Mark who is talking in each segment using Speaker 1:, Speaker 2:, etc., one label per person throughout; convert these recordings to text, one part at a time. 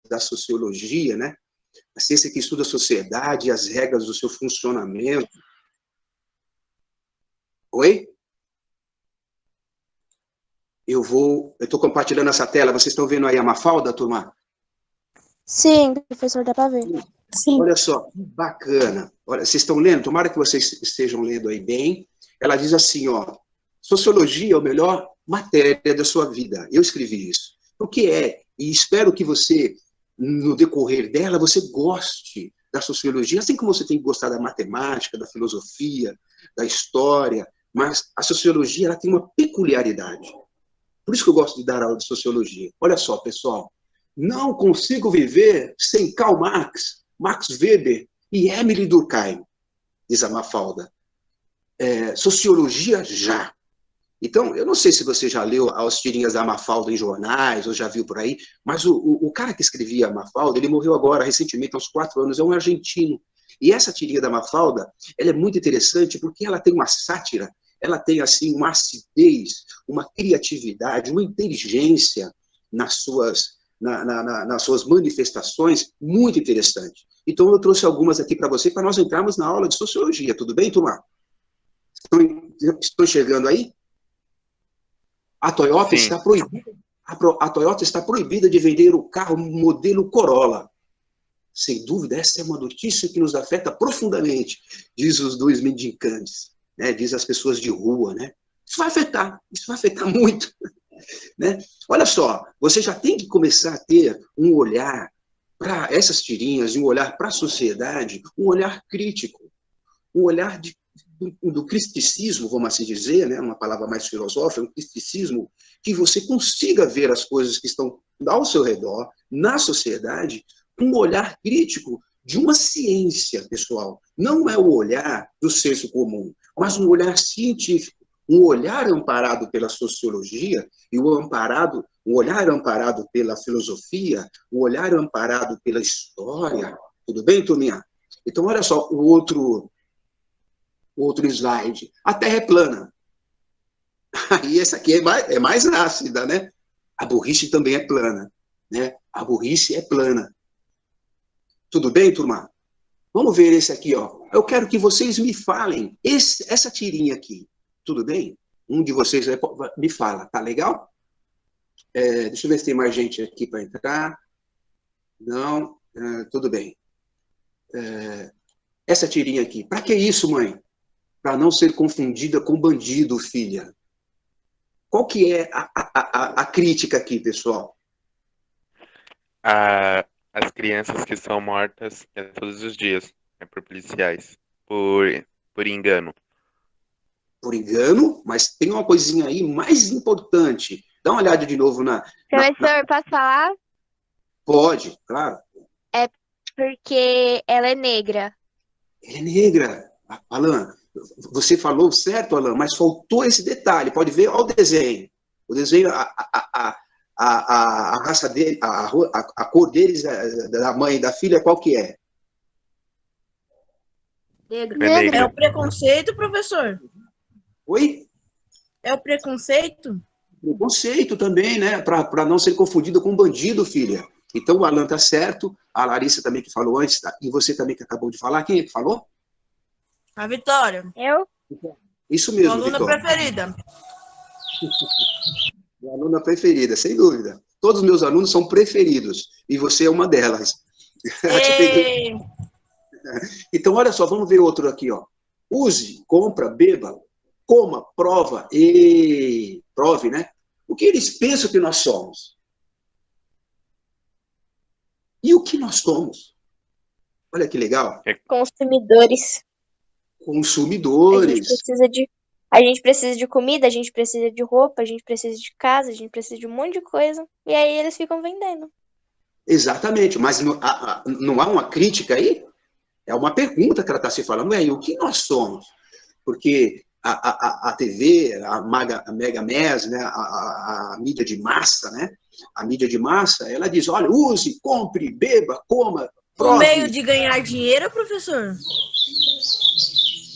Speaker 1: da sociologia, né? A ciência que estuda a sociedade e as regras do seu funcionamento. Oi? Eu estou compartilhando essa tela. Vocês estão vendo aí a Mafalda, turma?
Speaker 2: Sim, professor, dá para ver.
Speaker 3: Sim.
Speaker 1: Olha só, que bacana. Olha, vocês estão lendo? Tomara que vocês estejam lendo aí bem. Ela diz assim, ó, sociologia é a melhor matéria da sua vida. Eu escrevi isso. O que é? E espero que você, no decorrer dela, você goste da sociologia, assim como você tem que gostar da matemática, da filosofia, da história, mas a sociologia ela tem uma peculiaridade. Por isso que eu gosto de dar aula de sociologia. Olha só, pessoal, não consigo viver sem Karl Marx, Max Weber e Emily Durkheim, diz a Mafalda. Sociologia já. Então, eu não sei se você já leu as tirinhas da Mafalda em jornais, ou já viu por aí, mas o cara que escrevia a Mafalda, ele morreu agora, recentemente, há uns 4 anos, é um argentino. E essa tirinha da Mafalda, ela é muito interessante porque ela tem uma sátira, ela tem, assim, uma acidez, uma criatividade, uma inteligência nas suas manifestações muito interessante. Então, eu trouxe algumas aqui para você, para nós entrarmos na aula de sociologia. Tudo bem, turma? Estão chegando aí? A Toyota está proibida. A Toyota está proibida de vender o carro modelo Corolla. Sem dúvida, essa é uma notícia que nos afeta profundamente, diz os dois mendicantes, né? Diz as pessoas de rua, né? Isso vai afetar muito. Né? Olha só, você já tem que começar a ter um olhar para essas tirinhas, um olhar para a sociedade, um olhar crítico, um olhar do cristicismo, vamos assim dizer, né? Uma palavra mais filosófica, um cristicismo que você consiga ver as coisas que estão ao seu redor, na sociedade, com um olhar crítico de uma ciência, pessoal. Não é o olhar do senso comum, mas um olhar científico. Um olhar amparado pela sociologia e um olhar amparado pela filosofia, um olhar amparado pela história. Tudo bem, turminha? Então, olha só o outro slide. A Terra é plana. Aí essa aqui é mais ácida, né? A burrice também é plana, né? A burrice é plana. Tudo bem, turma? Vamos ver esse aqui, ó. Eu quero que vocês me falem essa tirinha aqui. Tudo bem? Um de vocês me fala, tá legal? Deixa eu ver se tem mais gente aqui para entrar. Não, tudo bem. Essa tirinha aqui. Para que isso, mãe? Para não ser confundida com bandido, filha. Qual que é a crítica aqui, pessoal?
Speaker 4: As crianças que são mortas todos os dias por policiais, por engano.
Speaker 1: Por engano, mas tem uma coisinha aí mais importante. Dá uma olhada de novo
Speaker 2: Professor, posso falar?
Speaker 1: Pode, claro.
Speaker 2: É porque ela é negra.
Speaker 1: Ela é negra. Alan, você falou certo, Alan, mas faltou esse detalhe. Pode ver, olha o desenho. O desenho, a raça dele, a cor deles, da mãe e da filha, qual que é?
Speaker 3: Negro.
Speaker 2: Negro.
Speaker 3: É o preconceito, professor?
Speaker 1: Oi?
Speaker 3: É o preconceito?
Speaker 1: Preconceito também, né? Para não ser confundido com bandido, filha. Então o Alan tá certo, a Larissa também que falou antes, tá? E você também que acabou de falar. Quem é que falou?
Speaker 3: A Vitória.
Speaker 2: Eu?
Speaker 1: Isso mesmo,
Speaker 3: Minha aluna
Speaker 1: Vitória.
Speaker 3: preferida.
Speaker 1: Minha aluna preferida, sem dúvida. Todos os meus alunos são preferidos. E você é uma delas. Então, olha só, vamos ver outro aqui, ó. Use, compra, beba, coma, prova e prove, né? O que eles pensam que nós somos? E o que nós somos? Olha que legal.
Speaker 2: Consumidores.
Speaker 1: Consumidores.
Speaker 2: A gente precisa de comida, a gente precisa de roupa, a gente precisa de casa, a gente precisa de um monte de coisa. E aí eles ficam vendendo.
Speaker 1: Exatamente, mas não há uma crítica aí? É uma pergunta que ela está se falando. E o que nós somos? Porque a TV, a Mega Mass, né, a mídia de massa, né? A mídia de massa, ela diz, olha, use, compre, beba, coma, prove.
Speaker 3: O meio de ganhar dinheiro, professor?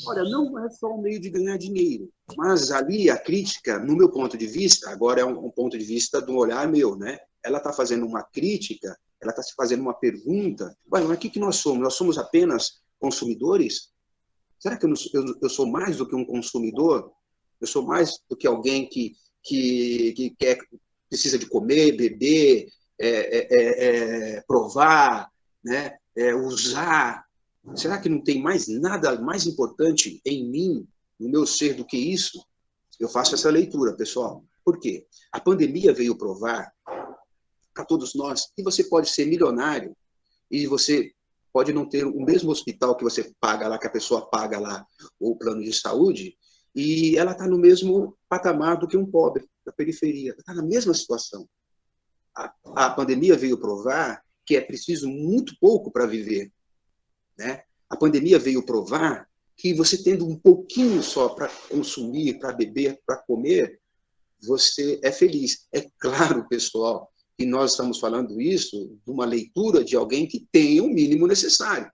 Speaker 1: Olha, não é só um meio de ganhar dinheiro, mas ali a crítica, no meu ponto de vista, agora é um ponto de vista do olhar meu, né? Ela está fazendo uma crítica ela está se fazendo uma pergunta, mas o que nós somos? Nós somos apenas consumidores? Será que eu sou mais do que um consumidor? Eu sou mais do que alguém que precisa de comer, beber, provar, né? Usar. Será que não tem mais nada mais importante em mim, no meu ser, do que isso? Eu faço essa leitura, pessoal. Por quê? A pandemia veio provar para todos nós que você pode ser milionário e você pode não ter o mesmo hospital que você paga lá, que a pessoa paga lá, o plano de saúde, e ela está no mesmo patamar do que um pobre da periferia. Está na mesma situação. A pandemia veio provar que é preciso muito pouco para viver, né? A pandemia veio provar que você tendo um pouquinho só para consumir, para beber, para comer, você é feliz. É claro, pessoal, que nós estamos falando isso de uma leitura de alguém que tem o mínimo necessário.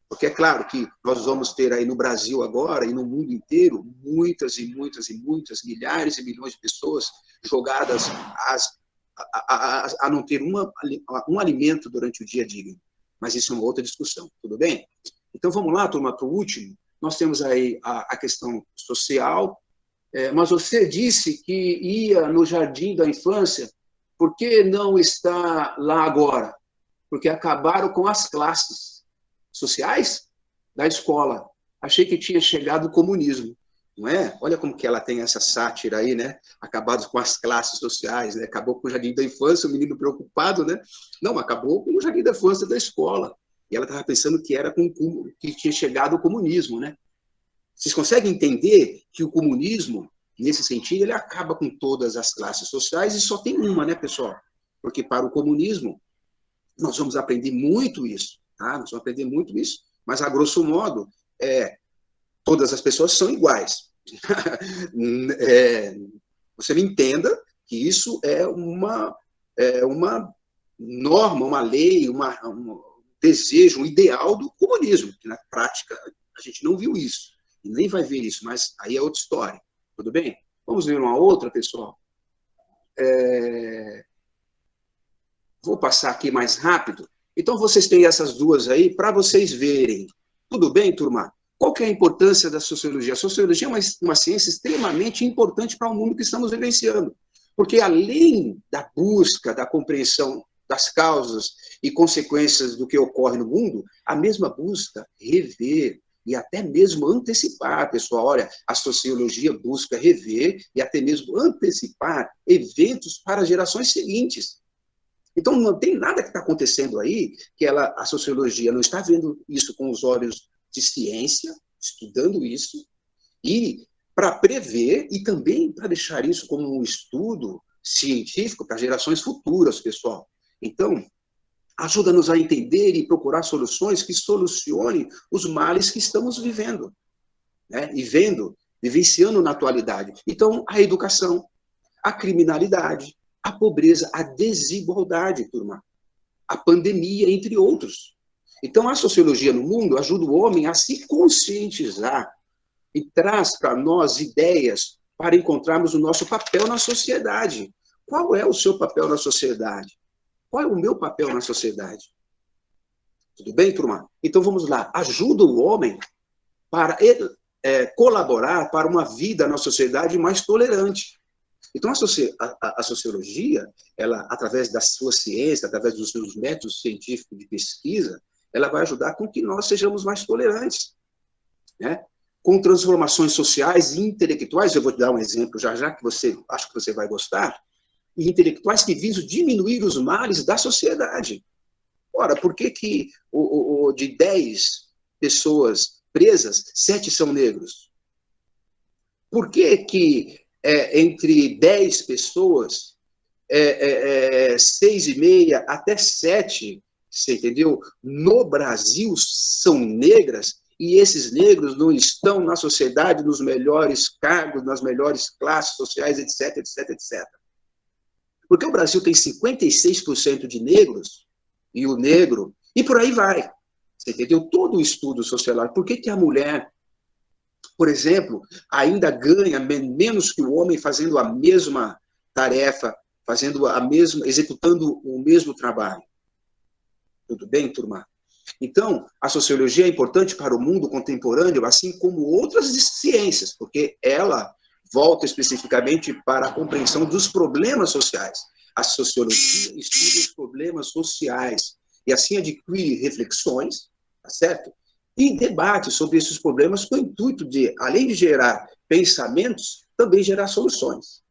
Speaker 1: Porque é claro que nós vamos ter aí no Brasil agora e no mundo inteiro muitas e muitas e muitas, milhares e milhões de pessoas jogadas a não ter um alimento durante o dia digno. Mas isso é uma outra discussão, tudo bem? Então vamos lá, turma, para o último. Nós temos aí a questão social, mas você disse que ia no jardim da infância, por que não está lá agora? Porque acabaram com as classes sociais da escola. Achei que tinha chegado o comunismo, não é? Olha como que ela tem essa sátira aí, né? Acabados com as classes sociais, né? Acabou com o jardim da infância, o menino preocupado, né? Não, acabou com o jardim da infância da escola. E ela estava pensando que que tinha chegado o comunismo, né? Vocês conseguem entender que o comunismo, nesse sentido, ele acaba com todas as classes sociais e só tem uma, né, pessoal? Porque para o comunismo, nós vamos aprender muito isso, tá? Nós vamos aprender muito isso, mas, a grosso modo, todas as pessoas são iguais. Você me entenda que isso é uma norma, uma lei, um desejo, um ideal do comunismo, que na prática a gente não viu isso, e nem vai ver isso, mas aí é outra história, tudo bem? Vamos ver uma outra, pessoal? Vou passar aqui mais rápido. Então, vocês têm essas duas aí para vocês verem. Tudo bem, turma? Qual que é a importância da sociologia? A sociologia é uma ciência extremamente importante para o mundo que estamos vivenciando, porque além da busca, da compreensão das causas e consequências do que ocorre no mundo, a mesma busca rever e até mesmo antecipar, pessoal. Olha, a sociologia busca rever e até mesmo antecipar eventos para gerações seguintes. Então, não tem nada que está acontecendo aí que a sociologia não está vendo isso com os olhos de ciência, estudando isso, e para prever e também para deixar isso como um estudo científico para gerações futuras, pessoal. Então, ajuda-nos a entender e procurar soluções que solucionem os males que estamos vivendo, né? E vivenciando na atualidade. Então, a educação, a criminalidade, a pobreza, a desigualdade, turma, a pandemia, entre outros. Então, a sociologia no mundo ajuda o homem a se conscientizar e traz para nós ideias para encontrarmos o nosso papel na sociedade. Qual é o seu papel na sociedade? Qual é o meu papel na sociedade? Tudo bem, turma? Então, vamos lá. Ajuda o homem para colaborar para uma vida na sociedade mais tolerante. Então, a sociologia, ela, através da sua ciência, através dos seus métodos científicos de pesquisa, ela vai ajudar com que nós sejamos mais tolerantes, né? Com transformações sociais e intelectuais. Eu vou te dar um exemplo já que acho que você vai gostar. E intelectuais que visam diminuir os males da sociedade. Ora, por que de 10 pessoas presas, 7 são negros? Por que entre 10 pessoas, 6,5 até 7, você entendeu? No Brasil são negras, e esses negros não estão na sociedade nos melhores cargos, nas melhores classes sociais, etc, etc, etc. Porque o Brasil tem 56% de negros, e o negro, e por aí vai. Você entendeu? Todo o estudo sociológico. Por que a mulher, por exemplo, ainda ganha menos que o homem fazendo a mesma tarefa, executando o mesmo trabalho? Tudo bem, turma? Então, a sociologia é importante para o mundo contemporâneo, assim como outras ciências, porque ela volta especificamente para a compreensão dos problemas sociais. A sociologia estuda os problemas sociais e assim adquire reflexões, tá certo? E debate sobre esses problemas com o intuito de, além de gerar pensamentos, também gerar soluções.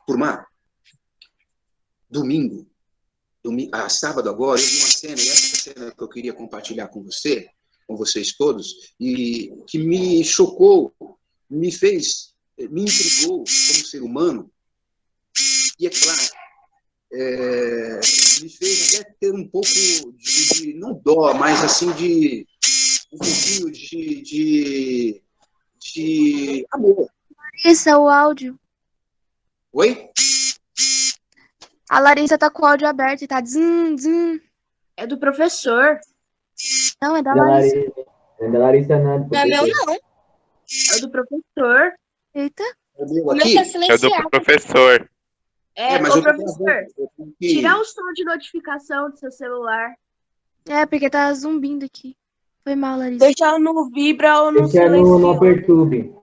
Speaker 1: Turma, domingo, sábado agora, eu vi uma cena, e essa cena que eu queria compartilhar com você, com vocês todos, e que me chocou, me intrigou como ser humano, e é claro, me fez até ter um pouco não dó, mas assim de um pouquinho de amor.
Speaker 5: Larissa, o áudio.
Speaker 1: Oi?
Speaker 5: A Larissa tá com o áudio aberto e tá dzum.
Speaker 3: É do professor.
Speaker 5: Não, é da Larissa.
Speaker 6: É da Larissa, não.
Speaker 2: Não é meu, não.
Speaker 3: É do professor.
Speaker 5: Eita.
Speaker 1: É meu
Speaker 2: O meu
Speaker 1: aqui?
Speaker 2: tá
Speaker 4: É do
Speaker 2: silenciado.
Speaker 4: professor.
Speaker 1: Mas
Speaker 3: Ô,
Speaker 1: eu tô
Speaker 3: professor,
Speaker 1: gravando, eu tenho que-
Speaker 3: tirar o som de notificação do seu celular.
Speaker 5: É, porque tá zumbindo aqui. Foi mal, Larissa.
Speaker 3: Deixar no vibra ou no
Speaker 6: Deixa no
Speaker 3: silêncio.
Speaker 6: Perturbe.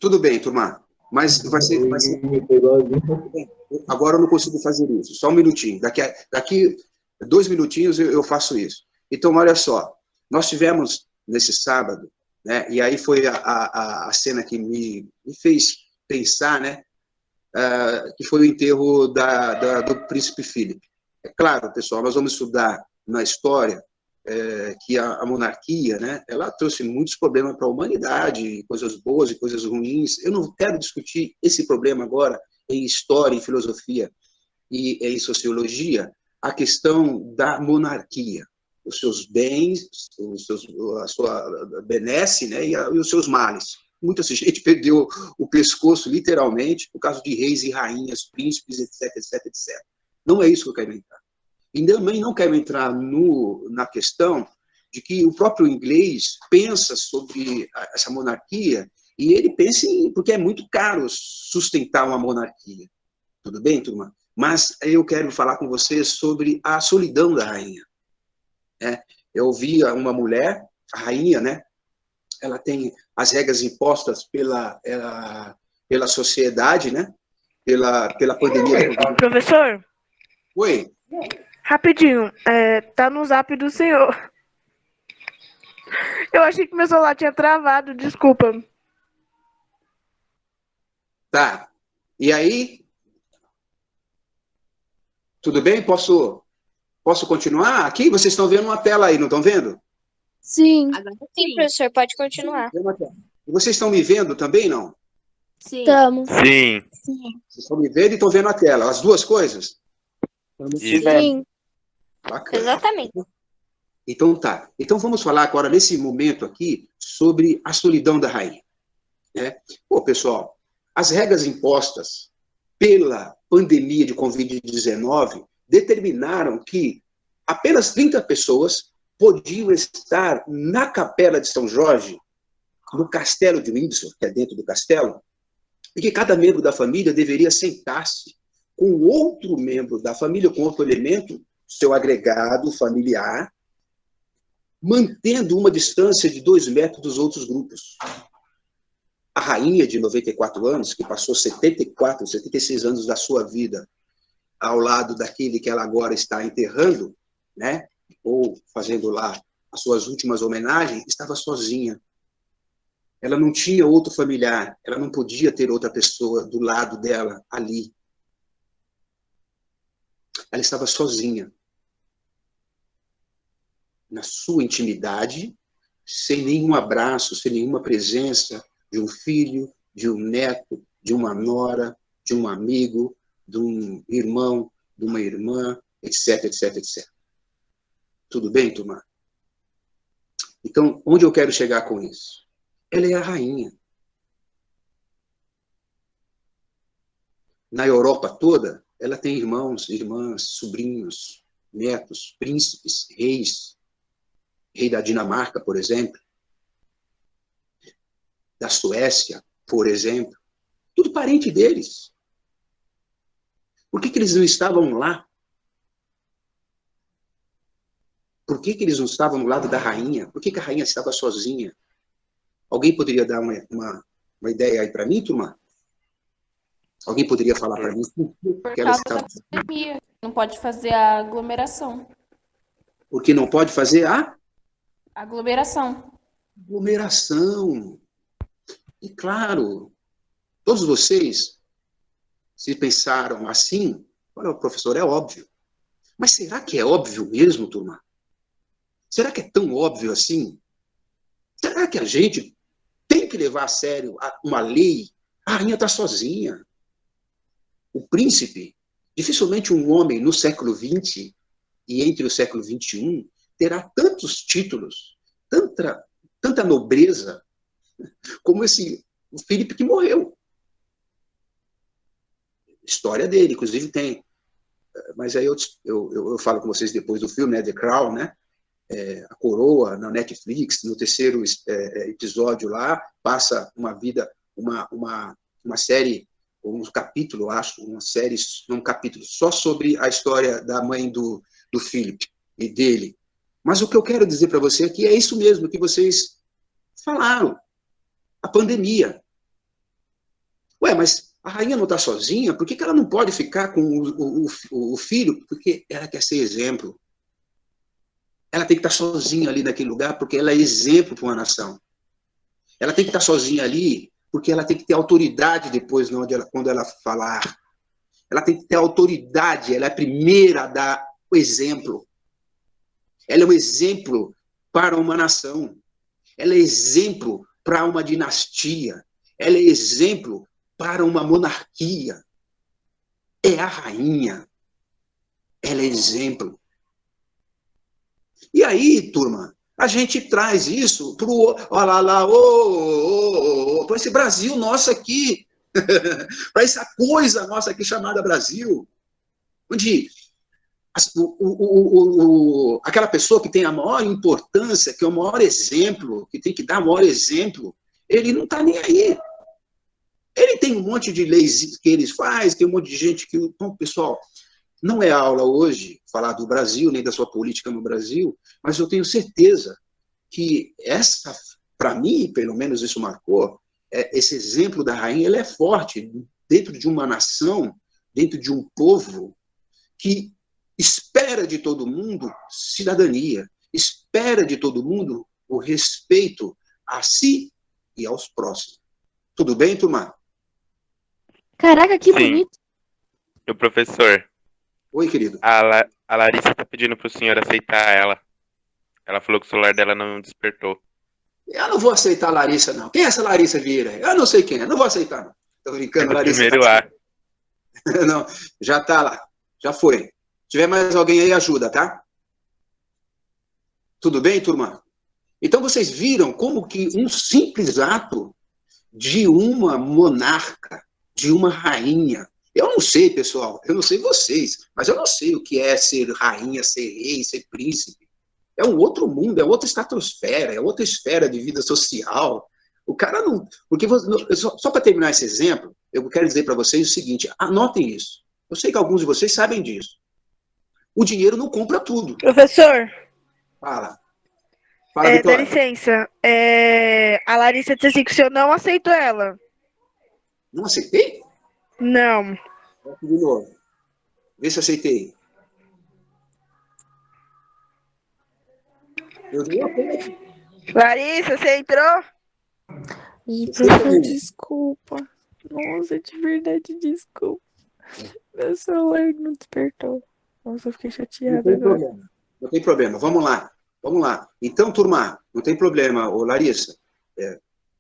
Speaker 1: Tudo bem, turma. Mas vai ser. Agora eu não consigo fazer isso. Só um minutinho. Daqui 2 minutinhos eu faço isso. Então, olha só. Nós tivemos nesse sábado, né? E aí foi a cena que me fez pensar, né? Que foi o enterro do príncipe Philip. É claro, pessoal, nós vamos estudar na história que a monarquia, né, ela trouxe muitos problemas para a humanidade, coisas boas e coisas ruins. Eu não quero discutir esse problema agora em história, em filosofia e em sociologia, a questão da monarquia, os seus bens, a sua benesse, né, e os seus males. Muita gente perdeu o pescoço, literalmente, por causa de reis e rainhas, príncipes, etc, etc, etc. Não é isso que eu quero entrar. E também não quero entrar na questão de que o próprio inglês pensa sobre essa monarquia e ele pensa porque é muito caro sustentar uma monarquia. Tudo bem, turma? Mas eu quero falar com vocês sobre a solidão da rainha. Eu vi uma mulher, a rainha, né? Ela tem as regras impostas pela sociedade, né? Pela pandemia.
Speaker 7: Professor,
Speaker 1: Oi?
Speaker 7: rapidinho, tá no zap do senhor. Eu achei que meu celular tinha travado, desculpa.
Speaker 1: Tá. E aí? Tudo bem? Posso continuar? Aqui, vocês estão vendo uma tela aí, não estão vendo?
Speaker 5: Sim.
Speaker 3: Agora
Speaker 2: Sim, professor, pode continuar.
Speaker 1: E vocês estão me vendo também, não?
Speaker 3: Sim.
Speaker 5: Tamo.
Speaker 4: Sim.
Speaker 1: Vocês estão me vendo e estão vendo a tela, as duas coisas?
Speaker 4: Isso.
Speaker 5: Sim.
Speaker 1: Bacana.
Speaker 2: Exatamente.
Speaker 1: Então tá. Então vamos falar agora, nesse momento aqui, sobre a solidão da rainha. Pô, pessoal, as regras impostas pela pandemia de Covid-19 determinaram que apenas 30 pessoas podiam estar na Capela de São Jorge, no Castelo de Windsor, que é dentro do castelo, e que cada membro da família deveria sentar-se com outro membro da família, com outro elemento, seu agregado familiar, mantendo uma distância de 2 metros dos outros grupos. A rainha de 94 anos, que passou 76 anos da sua vida ao lado daquele que ela agora está enterrando, né, ou fazendo lá as suas últimas homenagens, estava sozinha. Ela não tinha outro familiar, ela não podia ter outra pessoa do lado dela, ali. Ela estava sozinha. Na sua intimidade, sem nenhum abraço, sem nenhuma presença de um filho, de um neto, de uma nora, de um amigo, de um irmão, de uma irmã, etc, etc, etc. Tudo bem, turma? Então, onde eu quero chegar com isso? Ela é a rainha. Na Europa toda, ela tem irmãos, irmãs, sobrinhos, netos, príncipes, reis. Rei da Dinamarca, por exemplo. Da Suécia, por exemplo. Tudo parente deles. Por que eles não estavam lá? Por que eles não estavam no lado da rainha? Por que a rainha estava sozinha? Alguém poderia dar uma ideia aí para mim, turma? Alguém poderia falar para mim
Speaker 8: Por
Speaker 1: que ela
Speaker 8: causa
Speaker 1: estava...
Speaker 8: da pandemia. Não pode fazer a aglomeração.
Speaker 1: Porque não pode fazer a
Speaker 8: Aglomeração.
Speaker 1: aglomeração. E claro, todos vocês, se pensaram assim, olha, professor, é óbvio. Mas será que é óbvio mesmo, turma? Será que é tão óbvio assim? Será que a gente tem que levar a sério uma lei? A rainha está sozinha. O príncipe, dificilmente um homem no século XX e entre o século XXI terá tantos títulos, tanta nobreza, como o Filipe que morreu. História dele, inclusive tem. Mas aí eu falo com vocês depois do filme, né, The Crown, né? A coroa na Netflix, no terceiro episódio lá, passa uma vida, uma série, um capítulo, acho, uma série, um capítulo só sobre a história da mãe do Philip e dele. Mas o que eu quero dizer para você aqui é isso mesmo que vocês falaram, a pandemia. Ué, mas a rainha não está sozinha? Por que ela não pode ficar com o filho? Porque ela quer ser exemplo. Ela tem que estar sozinha ali naquele lugar porque ela é exemplo para uma nação. Ela tem que estar sozinha ali porque ela tem que ter autoridade depois quando ela falar. Ela tem que ter autoridade, ela é a primeira a dar o exemplo. Ela é um exemplo para uma nação. Ela é exemplo para uma dinastia. Ela é exemplo para uma monarquia. É a rainha. Ela é exemplo. E aí, turma, a gente traz isso para esse Brasil nosso aqui, para essa coisa nossa aqui chamada Brasil, onde aquela pessoa que tem a maior importância, que é o maior exemplo, que tem que dar o maior exemplo, ele não está nem aí. Ele tem um monte de leis que eles fazem, tem um monte de gente que... Bom, pessoal, não é aula hoje falar do Brasil, nem da sua política no Brasil, mas eu tenho certeza que essa, para mim, pelo menos isso marcou, esse exemplo da rainha, ele é forte dentro de uma nação, dentro de um povo que espera de todo mundo cidadania, espera de todo mundo o respeito a si e aos próximos. Tudo bem, turma?
Speaker 5: Caraca, que
Speaker 4: Sim.
Speaker 5: bonito.
Speaker 4: E o professor,
Speaker 1: Oi, querido.
Speaker 4: a Larissa tá pedindo pro senhor aceitar ela. Ela falou que o celular dela não despertou.
Speaker 1: Eu não vou aceitar a Larissa, não. Quem é essa Larissa Vieira? Eu não sei quem é. Não vou aceitar, não. Tô
Speaker 4: É
Speaker 1: brincando,
Speaker 4: do
Speaker 1: Larissa.
Speaker 4: primeiro A.
Speaker 1: Não, já tá lá. Já foi. Se tiver mais alguém aí, ajuda, tá? Tudo bem, turma? Então, vocês viram como que um simples ato de uma monarca, de uma rainha... Eu não sei, pessoal, eu não sei vocês, mas eu não sei o que é ser rainha, ser rei, ser príncipe. É um outro mundo, é outra estratosfera, é outra esfera de vida social. O cara não... Porque só para terminar esse exemplo, eu quero dizer para vocês o seguinte, anotem isso. Eu sei que alguns de vocês sabem disso. O dinheiro não compra tudo.
Speaker 7: Professor,
Speaker 1: Fala,
Speaker 7: dá
Speaker 1: Vitória.
Speaker 7: licença. A Larissa disse assim que o senhor não aceitou ela.
Speaker 1: Não aceitei?
Speaker 7: Não.
Speaker 1: De novo. Vê se aceitei. Eu digo, ok.
Speaker 7: Larissa, você entrou?
Speaker 9: Ih, professor, desculpa. Nossa, de verdade, desculpa. Meu celular não despertou. Nossa, eu fiquei
Speaker 1: Não
Speaker 9: chateada
Speaker 1: tem
Speaker 9: agora.
Speaker 1: problema. Não tem problema. Vamos lá. Vamos lá. Então, turma, não tem problema. Ô, Larissa,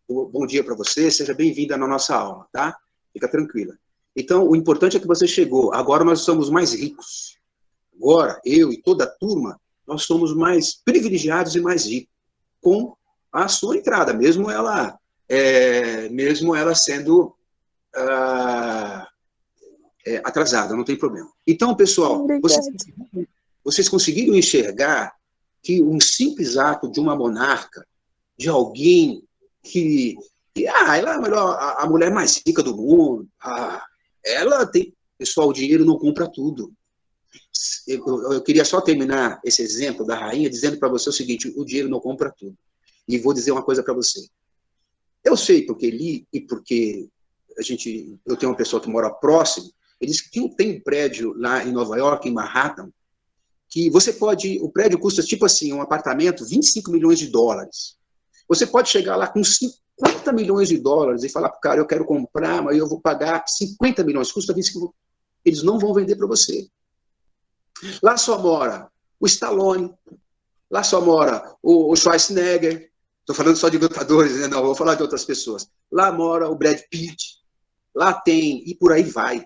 Speaker 1: bom dia para você. Seja bem-vinda na nossa aula, tá? Fica tranquila. Então, o importante é que você chegou. Agora nós somos mais ricos. Agora, eu e toda a turma, nós somos mais privilegiados e mais ricos com a sua entrada, mesmo ela sendo atrasada, não tem problema. Então, pessoal,
Speaker 9: Obrigada.
Speaker 1: vocês conseguiram enxergar que um simples ato de uma monarca, de alguém ela é a mulher mais rica do mundo, ela tem Pessoal, o dinheiro não compra tudo. Eu queria só terminar esse exemplo da rainha dizendo para você o seguinte: o dinheiro não compra tudo. E vou dizer uma coisa para você. Eu sei porque li e porque eu tenho uma pessoa que mora próximo. Ele disse que tem um prédio lá em Nova York, em Manhattan, que você pode... O prédio custa, tipo assim, um apartamento, 25 milhões de dólares. Você pode chegar lá com 50 milhões de dólares e falar para o cara: eu quero comprar, mas eu vou pagar 50 milhões, custa 25. Eles não vão vender para você. Lá só mora o Stallone, lá só mora o Schwarzenegger. Estou falando só de lutadores, né? Não, vou falar de outras pessoas. Lá mora o Brad Pitt, lá tem, e por aí vai.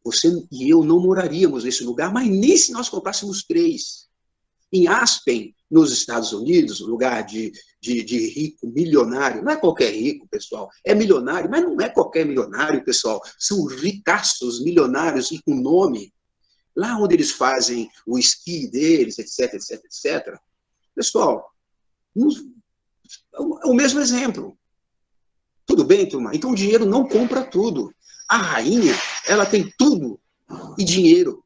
Speaker 1: Você e eu não moraríamos nesse lugar, mas nem se nós comprássemos 3. Em Aspen, nos Estados Unidos, lugar de rico, milionário. Não é qualquer rico, pessoal. É milionário, mas não é qualquer milionário, pessoal. São ricaços, milionários e com nome. Lá onde eles fazem o esqui deles, etc, etc, etc. Pessoal, é o mesmo exemplo. Tudo bem, turma? Então o dinheiro não compra tudo. A rainha, ela tem tudo e dinheiro.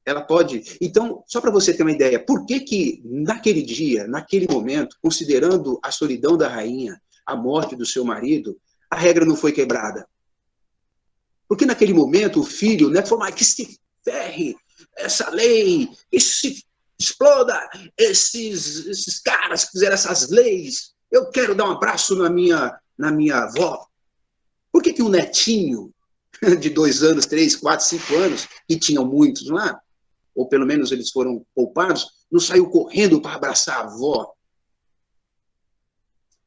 Speaker 1: Ela pode... Então, só para você ter uma ideia, por que naquele dia, naquele momento, considerando a solidão da rainha, a morte do seu marido, a regra não foi quebrada? Porque naquele momento o filho, né, falou: mas que se ferre essa lei, que se exploda esses caras que fizeram essas leis, eu quero dar um abraço na minha avó. Por que um netinho de 2 anos, 3, 4, 5 anos, que tinham muitos lá, ou pelo menos eles foram poupados, não saiu correndo para abraçar a avó?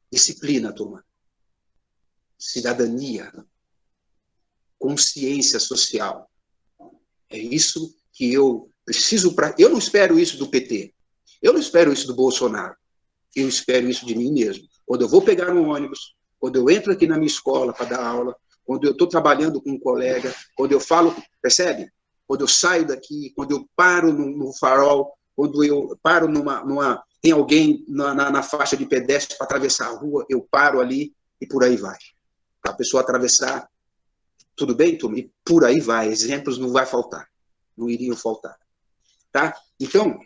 Speaker 1: Disciplina, turma. Cidadania. Consciência social. É isso que eu preciso para... Eu não espero isso do PT. Eu não espero isso do Bolsonaro. Eu espero isso de mim mesmo. Quando eu vou pegar um ônibus, quando eu entro aqui na minha escola para dar aula, quando eu estou trabalhando com um colega, quando eu falo, percebe? Quando eu saio daqui, quando eu paro no farol, quando eu paro tem alguém na faixa de pedestre para atravessar a rua, eu paro ali e por aí vai. Para a pessoa atravessar, tudo bem, turma? E por aí vai. Exemplos não vai faltar. Não iriam faltar. Tá? Então,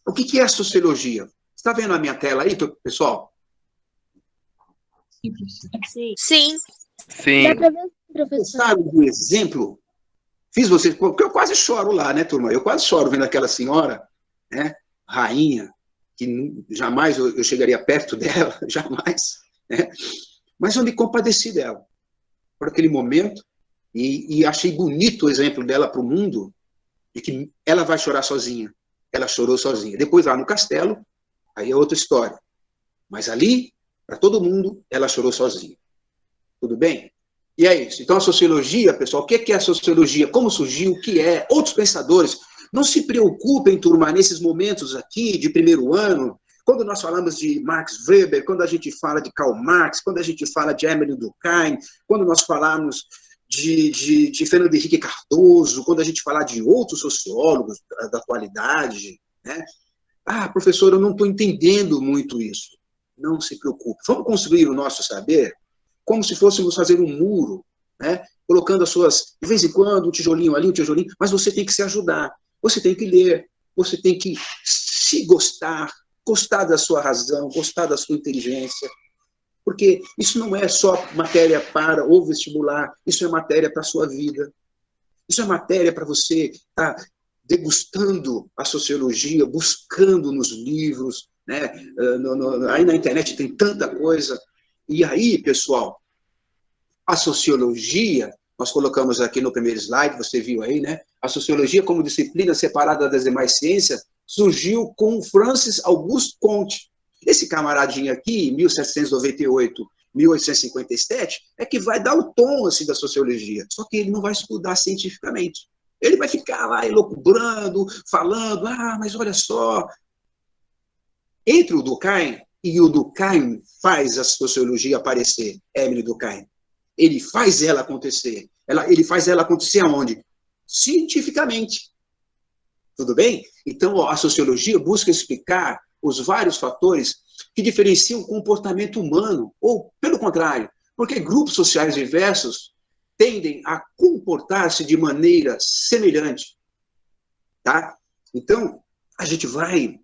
Speaker 1: o que é a sociologia? Está vendo a minha tela aí, pessoal?
Speaker 3: Sim.
Speaker 2: Sim.
Speaker 4: Sim.
Speaker 5: Dá pra ver, professor?
Speaker 1: Gostaram do exemplo? Fiz vocês, porque eu quase choro lá, né, turma? Eu quase choro vendo aquela senhora, né, rainha, que jamais eu chegaria perto dela, jamais, né? Mas eu me compadeci dela, por aquele momento, e achei bonito o exemplo dela para o mundo, de que ela vai chorar sozinha. Ela chorou sozinha. Depois, lá no castelo, aí é outra história. Mas ali, para todo mundo, ela chorou sozinha. Tudo bem? E é isso. Então, a sociologia, pessoal, o que é a sociologia? Como surgiu? O que é? Outros pensadores. Não se preocupem, turma, nesses momentos aqui de primeiro ano, quando nós falamos de Max Weber, quando a gente fala de Karl Marx, quando a gente fala de Emile Durkheim, quando nós falamos de Fernando Henrique Cardoso, quando a gente falar de outros sociólogos da atualidade, né? Ah, professor, eu não estou entendendo muito isso. Não se preocupe. Vamos construir o nosso saber como se fôssemos fazer um muro, né? Colocando de vez em quando, um tijolinho ali, um tijolinho, mas você tem que se ajudar. Você tem que ler, você tem que se gostar da sua razão, gostar da sua inteligência, porque isso não é só matéria para o vestibular, isso é matéria para a sua vida. Isso é matéria para você estar degustando a sociologia, buscando nos livros, né? Aí na internet tem tanta coisa. E aí, pessoal, a sociologia, nós colocamos aqui no primeiro slide, você viu aí, né? A sociologia como disciplina separada das demais ciências surgiu com Francis Auguste Comte. Esse camaradinho aqui, 1798, 1857, é que vai dar o tom assim, da sociologia. Só que ele não vai estudar cientificamente. Ele vai ficar lá elucubrando, falando, mas olha só. Entre o Durkheim, e o Durkheim faz a sociologia aparecer, Emile Durkheim. Ele faz ela acontecer. Ele faz ela acontecer aonde? Cientificamente. Tudo bem? Então, a sociologia busca explicar os vários fatores que diferenciam o comportamento humano, ou, pelo contrário, porque grupos sociais diversos tendem a comportar-se de maneira semelhante, tá? Então, a gente vai,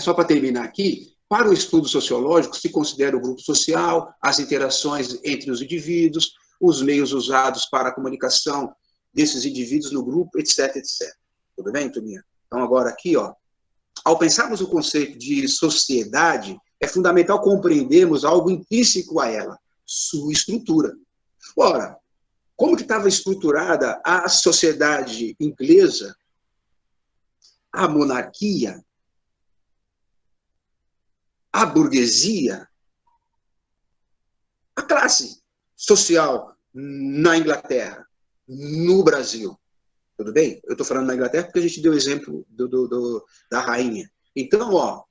Speaker 1: só para terminar aqui, para o estudo sociológico, se considera o grupo social, as interações entre os indivíduos, os meios usados para a comunicação desses indivíduos no grupo, etc, etc. Tudo bem, turminha? Então, agora aqui, ó, ao pensarmos o conceito de sociedade, é fundamental compreendermos algo intrínseco a ela, sua estrutura. Ora, como que estava estruturada a sociedade inglesa, a monarquia, a burguesia, a classe social na Inglaterra, no Brasil? Tudo bem? Eu estou falando na Inglaterra porque a gente deu o exemplo da rainha. Então, ó,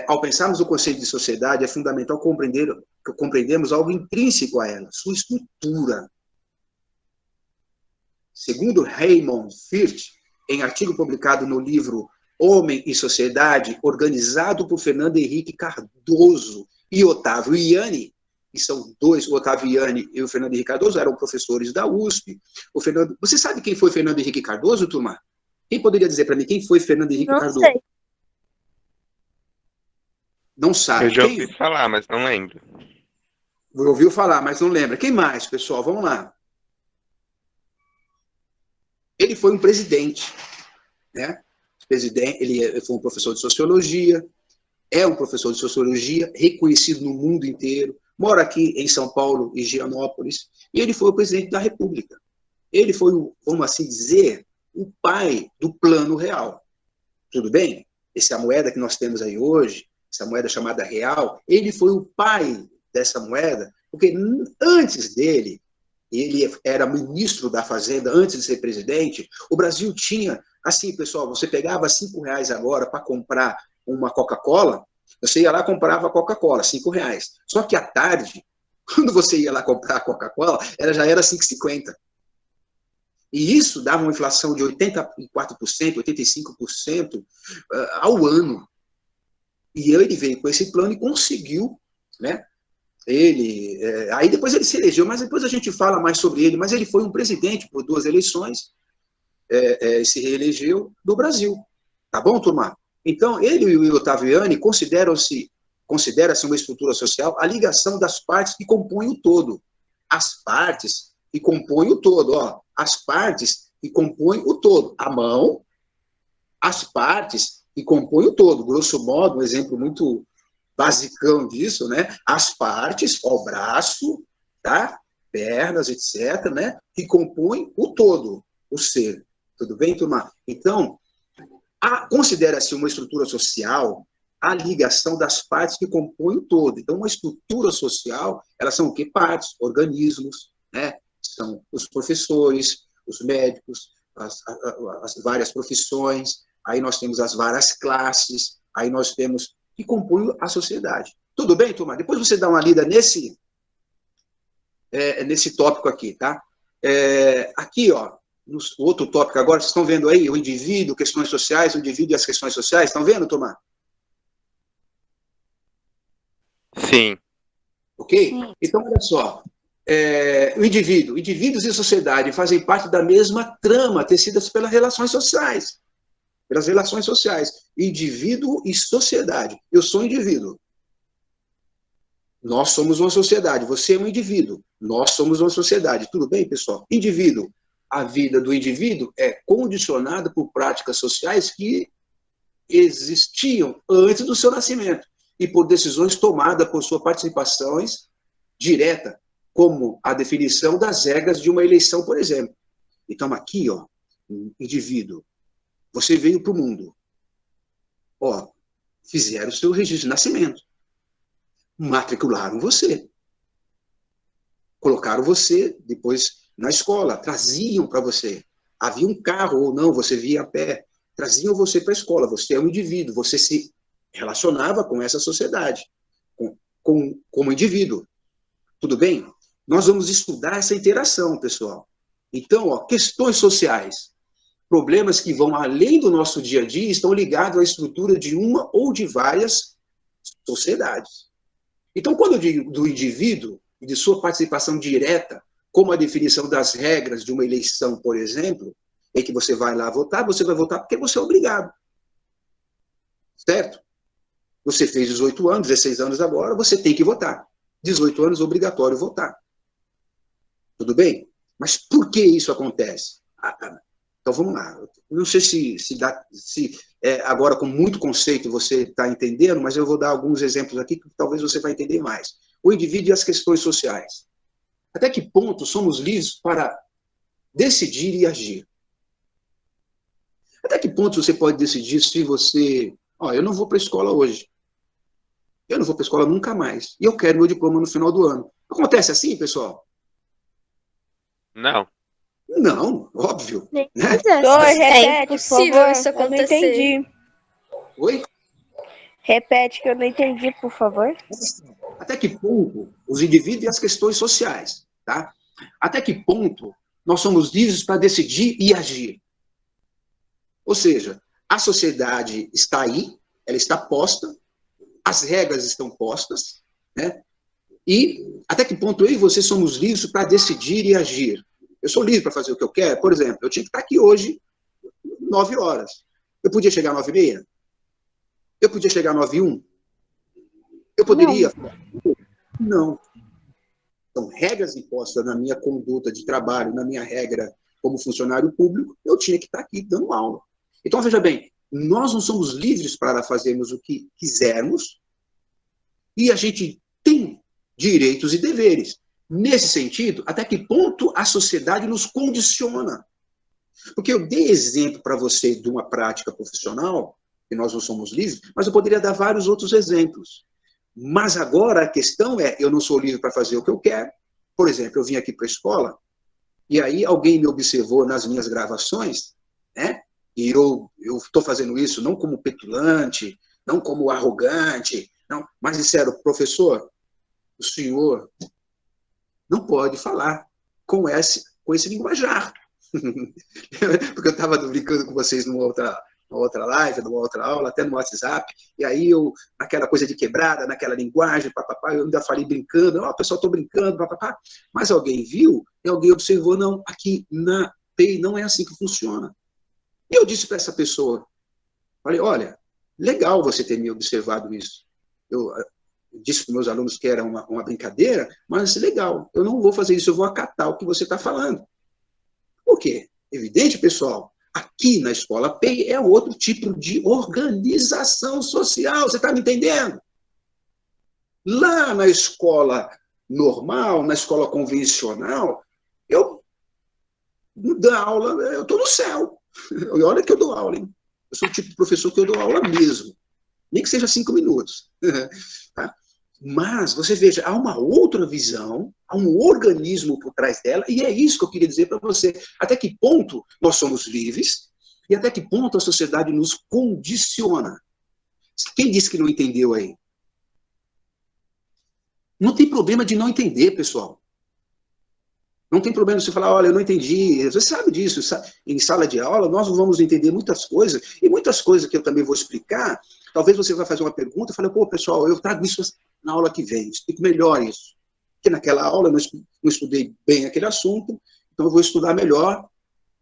Speaker 1: ao pensarmos o conceito de sociedade, é fundamental compreendermos algo intrínseco a ela, sua estrutura. Segundo Raymond Firth, em artigo publicado no livro Homem e Sociedade, organizado por Fernando Henrique Cardoso e Otávio Ianni, que são dois, o Otávio Ianni e o Fernando Henrique Cardoso, eram professores da USP. Você sabe quem foi Fernando Henrique Cardoso, turma? Quem poderia dizer para mim quem foi Fernando Henrique
Speaker 2: Não
Speaker 1: Cardoso?
Speaker 2: sei.
Speaker 1: Não sabe.
Speaker 4: Eu já
Speaker 1: Quem
Speaker 4: ouvi falar, mas não lembro.
Speaker 1: ouviu falar, mas não lembra? Quem mais, pessoal? Vamos lá. Ele foi um presidente, né? Ele foi um professor de sociologia, é um professor de sociologia, reconhecido no mundo inteiro, mora aqui em São Paulo e Gianópolis, e ele foi o presidente da República. Ele foi, vamos assim dizer, o pai do Plano Real. Tudo bem? Essa moeda que nós temos aí hoje, essa moeda chamada real, ele foi o pai dessa moeda, porque antes dele, ele era ministro da Fazenda, antes de ser presidente, o Brasil tinha, assim, pessoal, você pegava R$5 agora para comprar uma Coca-Cola, você ia lá e comprava a Coca-Cola, R$5. Só que à tarde, quando você ia lá comprar a Coca-Cola, ela já era R$5,50. E isso dava uma inflação de 84%, 85% ao ano. E ele veio com esse plano e conseguiu, né? Aí depois ele se elegeu, mas depois a gente fala mais sobre ele, mas ele foi um presidente por 2 eleições, se reelegeu do Brasil. Tá bom, turma? Então, ele e o Otávio Ianni considera-se uma estrutura social a ligação das partes que compõem o todo. As partes que compõem o todo, ó. As partes que compõem o todo. A mão, as partes que compõem o todo. Grosso modo, um exemplo muito basicão disso, né? As partes, ó, o braço, tá? Pernas, etc., né? Que compõem o todo, o ser. Tudo bem, turma? Então, considera-se uma estrutura social a ligação das partes que compõem o todo. Então, uma estrutura social, elas são o quê? Partes, organismos, né? São os professores, os médicos, as várias profissões, aí nós temos as várias classes, aí nós temos que compõem a sociedade. Tudo bem, turma? Depois você dá uma lida nesse tópico aqui, tá? Aqui, ó, no outro tópico agora, vocês estão vendo aí, o indivíduo, questões sociais, o indivíduo e as questões sociais, estão vendo, turma?
Speaker 4: Sim.
Speaker 1: Ok? Então, olha só, indivíduos e sociedade fazem parte da mesma trama tecidas pelas relações sociais. Pelas relações sociais. Indivíduo e sociedade. Eu sou um indivíduo. Nós somos uma sociedade. Você é um indivíduo. Nós somos uma sociedade. Tudo bem, pessoal? Indivíduo. A vida do indivíduo é condicionada por práticas sociais que existiam antes do seu nascimento e por decisões tomadas por suas participações direta, como a definição das regras de uma eleição, por exemplo. Então, aqui, ó, um indivíduo. Você veio para o mundo. Ó, fizeram o seu registro de nascimento. Matricularam você. Colocaram você depois na escola. Traziam para você. Havia um carro ou não, você via a pé. Traziam você para a escola. Você é um indivíduo. Você se relacionava com essa sociedade. Como indivíduo. Tudo bem? Nós vamos estudar essa interação, pessoal. Então, ó, questões sociais. Problemas que vão além do nosso dia a dia estão ligados à estrutura de uma ou de várias sociedades. Então, quando eu digo do indivíduo e de sua participação direta como a definição das regras de uma eleição, por exemplo, em que você vai lá votar, você vai votar porque você é obrigado. Certo? Você fez 18 anos, 16 anos agora, você tem que votar. 18 anos, obrigatório votar. Tudo bem? Mas por que isso acontece? Então vamos lá. Não sei se agora com muito conceito você está entendendo, mas eu vou dar alguns exemplos aqui que talvez você vai entender mais. O indivíduo e as questões sociais. Até que ponto somos livres para decidir e agir? Até que ponto você pode decidir se você... eu não vou para a escola hoje. Eu não vou para a escola nunca mais. E eu quero meu diploma no final do ano. Acontece assim, pessoal?
Speaker 4: Não.
Speaker 1: Não, óbvio.
Speaker 2: Nem
Speaker 1: Né?
Speaker 7: Repete, por
Speaker 2: impossível
Speaker 7: favor.
Speaker 2: isso
Speaker 7: Eu não
Speaker 2: acontecer.
Speaker 7: entendi.
Speaker 1: Oi?
Speaker 7: Repete que eu não entendi, por favor.
Speaker 1: Até que ponto os indivíduos e as questões sociais, tá? Até que ponto nós somos livres para decidir e agir? Ou seja, a sociedade está aí, ela está posta, as regras estão postas, né? E até que ponto eu e você somos livres para decidir e agir? Eu sou livre para fazer o que eu quero? Por exemplo, eu tinha que estar aqui hoje 9 horas. Eu podia chegar às 9h30? Eu podia chegar às 9h01? Eu poderia? Não. São regras impostas na minha conduta de trabalho, na minha regra como funcionário público, eu tinha que estar aqui dando aula. Então, veja bem, nós não somos livres para fazermos o que quisermos e a gente tem direitos e deveres. Nesse sentido, até que ponto a sociedade nos condiciona? Porque eu dei exemplo para você de uma prática profissional, que nós não somos livres, mas eu poderia dar vários outros exemplos. Mas agora a questão é, eu não sou livre para fazer o que eu quero. Por exemplo, eu vim aqui para a escola, e aí alguém me observou nas minhas gravações, né? E eu estou fazendo isso não como petulante, não como arrogante, não, mas disseram, professor, o senhor não pode falar com esse linguajar. Porque eu estava brincando com vocês numa outra live, numa outra aula, até no WhatsApp, e aí eu, naquela coisa de quebrada, naquela linguagem, papapá, eu ainda falei brincando, pessoal, estou brincando, papapá, mas alguém viu, e alguém observou, não, aqui na PEI não é assim que funciona. E eu disse para essa pessoa, falei, olha, legal você ter me observado isso. Eu disse para os meus alunos que era uma brincadeira, mas legal, eu não vou fazer isso, eu vou acatar o que você está falando. Por quê? Evidente, pessoal, aqui na escola PEI é outro tipo de organização social, você está me entendendo? Lá na escola normal, na escola convencional, eu dou aula, eu estou no céu. E olha que eu dou aula, hein? Eu sou o tipo de professor que eu dou aula mesmo. Nem que seja 5 minutos. Tá? Mas, você veja, há uma outra visão, há um organismo por trás dela, e é isso que eu queria dizer para você. Até que ponto nós somos livres, e até que ponto a sociedade nos condiciona. Quem disse que não entendeu aí? Não tem problema de não entender, pessoal. Não tem problema de você falar, olha, eu não entendi. Você sabe disso. Em sala de aula, nós vamos entender muitas coisas. E muitas coisas que eu também vou explicar, talvez você vai fazer uma pergunta e fale, pô, pessoal, eu trago isso na aula que vem. Explico melhor isso. Porque naquela aula eu não estudei bem aquele assunto, então eu vou estudar melhor,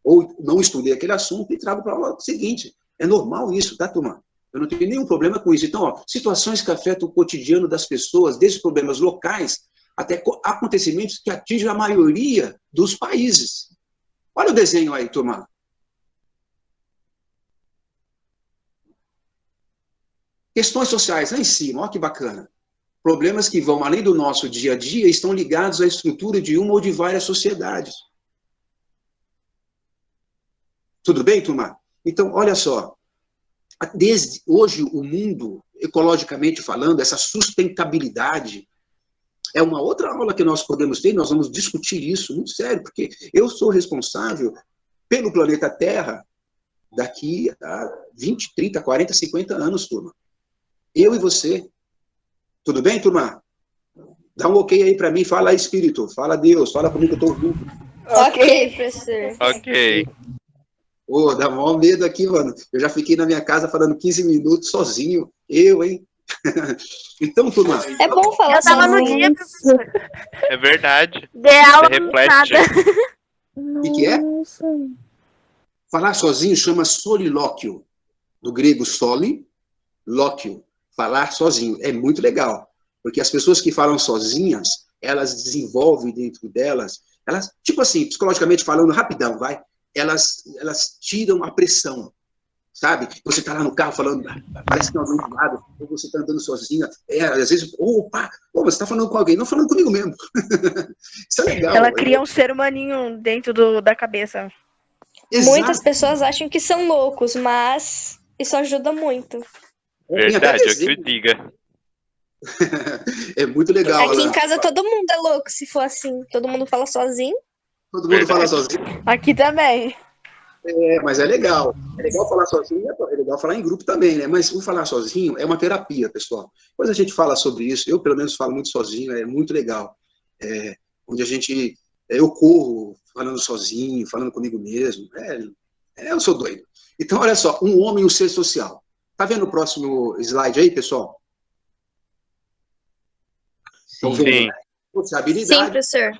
Speaker 1: ou não estudei aquele assunto e trago para a aula seguinte. É normal isso, tá, turma? Eu não tenho nenhum problema com isso. Então, situações que afetam o cotidiano das pessoas, desde problemas locais, até acontecimentos que atingem a maioria dos países. Olha o desenho aí, turma. Questões sociais, lá em cima, olha que bacana. Problemas que vão além do nosso dia a dia e estão ligados à estrutura de uma ou de várias sociedades. Tudo bem, turma? Então, olha só. Desde hoje, o mundo, ecologicamente falando, essa sustentabilidade, é uma outra aula que nós podemos ter, nós vamos discutir isso muito sério, porque eu sou responsável pelo planeta Terra daqui a 20, 30, 40, 50 anos, turma. Eu e você. Tudo bem, turma? Dá um ok aí para mim, fala aí, Espírito, fala Deus, fala comigo que eu estou ouvindo.
Speaker 2: Ok, professor.
Speaker 4: Ok.
Speaker 1: Dá maior medo aqui, mano. Eu já fiquei na minha casa falando 15 minutos sozinho. Eu, hein? Então, turma,
Speaker 2: É bom falar
Speaker 3: Eu tava no
Speaker 2: sozinho.
Speaker 3: dia, professor.
Speaker 4: É verdade.
Speaker 3: Dei aula
Speaker 4: Você
Speaker 3: no
Speaker 4: reflete.
Speaker 1: o que é?
Speaker 9: Nossa.
Speaker 1: Falar sozinho chama solilóquio, do grego soli, lóquio, falar sozinho. É muito legal, porque as pessoas que falam sozinhas, elas desenvolvem dentro delas, elas, tipo assim, psicologicamente falando, rapidão, vai, elas tiram a pressão, sabe? Você tá lá no carro falando, parece que tem alguém do lado, ou você tá andando sozinha, às vezes, opa, você tá falando com alguém, não falando comigo mesmo. Isso é legal.
Speaker 7: Ela cria um ser humaninho dentro da cabeça.
Speaker 2: Muitas
Speaker 1: Exato.
Speaker 2: pessoas acham que são loucos, mas isso ajuda muito.
Speaker 1: Tem até
Speaker 4: Verdade, eu que
Speaker 1: desenho.
Speaker 4: eu diga.
Speaker 1: É muito legal.
Speaker 2: Aqui em
Speaker 1: Ela,
Speaker 2: casa todo mundo é louco se for assim. Todo mundo fala sozinho.
Speaker 1: todo mundo fala
Speaker 4: Verdade.
Speaker 1: sozinho.
Speaker 7: Aqui também.
Speaker 1: Mas é legal. É legal falar sozinho, é legal falar em grupo também, né? Mas o falar sozinho é uma terapia, pessoal. Depois a gente fala sobre isso. Eu, pelo menos, falo muito sozinho, é muito legal. Onde a gente... eu corro falando sozinho, falando comigo mesmo. Eu sou doido. Então, olha só, um homem e um ser social. Tá vendo o próximo slide aí, pessoal? Estão vendo?
Speaker 4: Sim.
Speaker 2: Sim,
Speaker 1: Sociabilidade
Speaker 2: professor.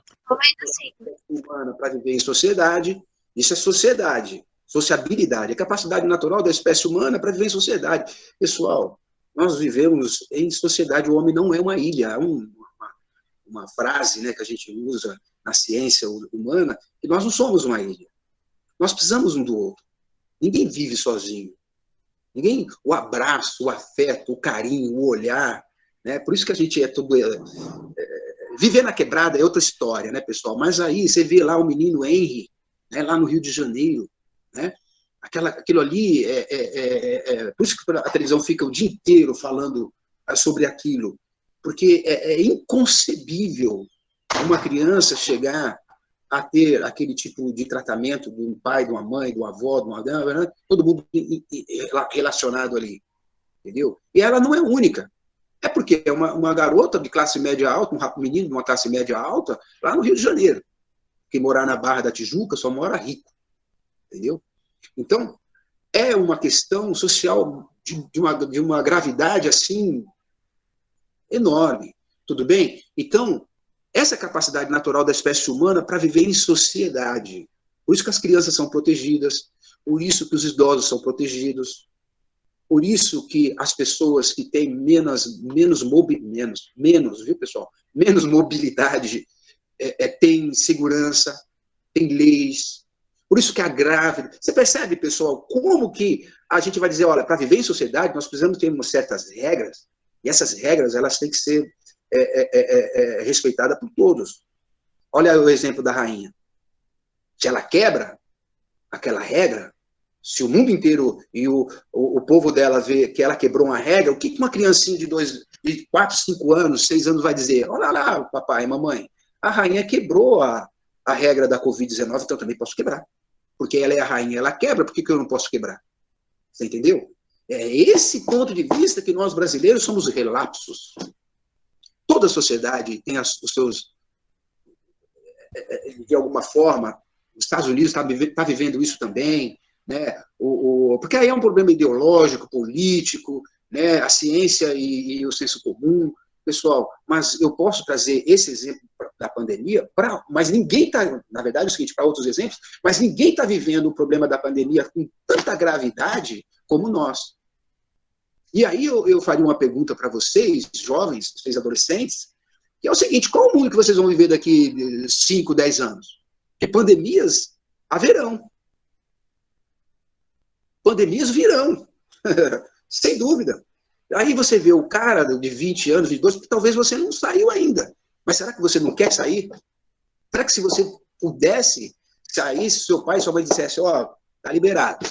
Speaker 1: humana para viver em sociedade. Isso é sociedade, sociabilidade, a capacidade natural da espécie humana para viver em sociedade. Pessoal, nós vivemos em sociedade, o homem não é uma ilha. É uma frase, né, que a gente usa na ciência humana, que nós não somos uma ilha. Nós precisamos um do outro. Ninguém vive sozinho. Ninguém, o abraço, o afeto, o carinho, o olhar, né? Por isso que a gente é todo... viver na quebrada é outra história, né, pessoal? Mas aí você vê lá o menino Henry, né, lá no Rio de Janeiro, né? Aquilo ali, por isso que a televisão fica o dia inteiro falando sobre aquilo, porque é inconcebível uma criança chegar a ter aquele tipo de tratamento de um pai, de uma mãe, de uma avó, de uma... né? Todo mundo relacionado ali, entendeu? E ela não é única. É porque é uma garota de classe média alta, um menino de uma classe média alta, lá no Rio de Janeiro. Quem morar na Barra da Tijuca só mora rico, entendeu? Então, é uma questão social de uma gravidade, assim, enorme, tudo bem? Então, essa capacidade natural da espécie humana para viver em sociedade. Por isso que as crianças são protegidas, por isso que os idosos são protegidos, por isso que as pessoas que têm menos, viu, pessoal? Menos mobilidade, têm segurança, têm leis. Por isso que a grávida... Você percebe, pessoal, como que a gente vai dizer, olha, para viver em sociedade, nós precisamos ter umas certas regras, e essas regras, elas têm que ser respeitadas por todos. Olha o exemplo da rainha. Se ela quebra aquela regra, se o mundo inteiro e o povo dela vê que ela quebrou uma regra, o que uma criancinha de 4, 5 anos, 6 anos vai dizer? Olha lá, papai e mamãe, a rainha quebrou a regra da Covid-19, então eu também posso quebrar. Porque ela é a rainha, ela quebra, por que eu não posso quebrar? Você entendeu? É esse ponto de vista que nós brasileiros somos relapsos. Toda a sociedade tem os seus... de alguma forma, os Estados Unidos está vivendo isso também, né? Porque aí é um problema ideológico, político, né? A ciência e o senso comum, pessoal. Mas eu posso trazer esse exemplo da pandemia, mas ninguém está, na verdade, é o seguinte, para outros exemplos, mas ninguém está vivendo o problema da pandemia com tanta gravidade como nós. E aí eu faria uma pergunta para vocês, jovens, vocês adolescentes, que é o seguinte, qual o mundo que vocês vão viver daqui 5, 10 anos? Porque pandemias haverão. Pandemias virão, sem dúvida. Aí você vê o cara de 20 anos, 22, que talvez você não saiu ainda. Mas será que você não quer sair? Será que se você pudesse sair, se seu pai e sua mãe dissessem, ó, tá liberado,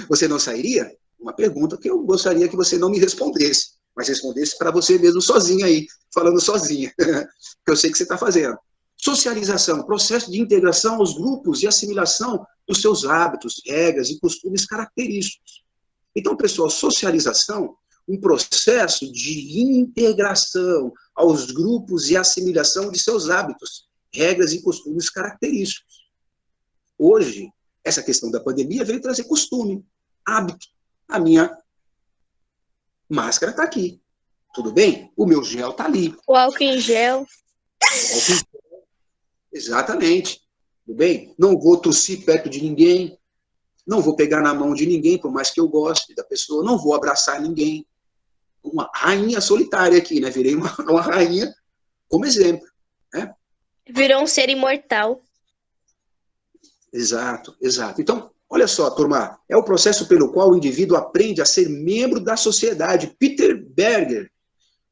Speaker 1: você não sairia? Uma pergunta que eu gostaria que você não me respondesse, mas respondesse para você mesmo sozinho aí, falando sozinha, que eu sei que você está fazendo. Socialização, processo de integração aos grupos e assimilação dos seus hábitos, regras e costumes característicos. Então, pessoal, socialização, um processo de integração aos grupos e assimilação de seus hábitos, regras e costumes característicos. Hoje, essa questão da pandemia veio trazer costume, hábito. A minha Máscara está aqui. Tudo bem? O meu gel está ali.
Speaker 2: O álcool em gel.
Speaker 1: Exatamente. Tudo bem? Não vou tossir perto de ninguém. Não vou pegar na mão de ninguém, por mais que eu goste da pessoa. Não vou abraçar ninguém. Uma rainha solitária aqui, né? Virei uma rainha como exemplo, né?
Speaker 2: Virou um ser imortal.
Speaker 1: Exato, exato. Então, olha só, turma, é o processo pelo qual o indivíduo aprende a ser membro da sociedade. Peter Berger.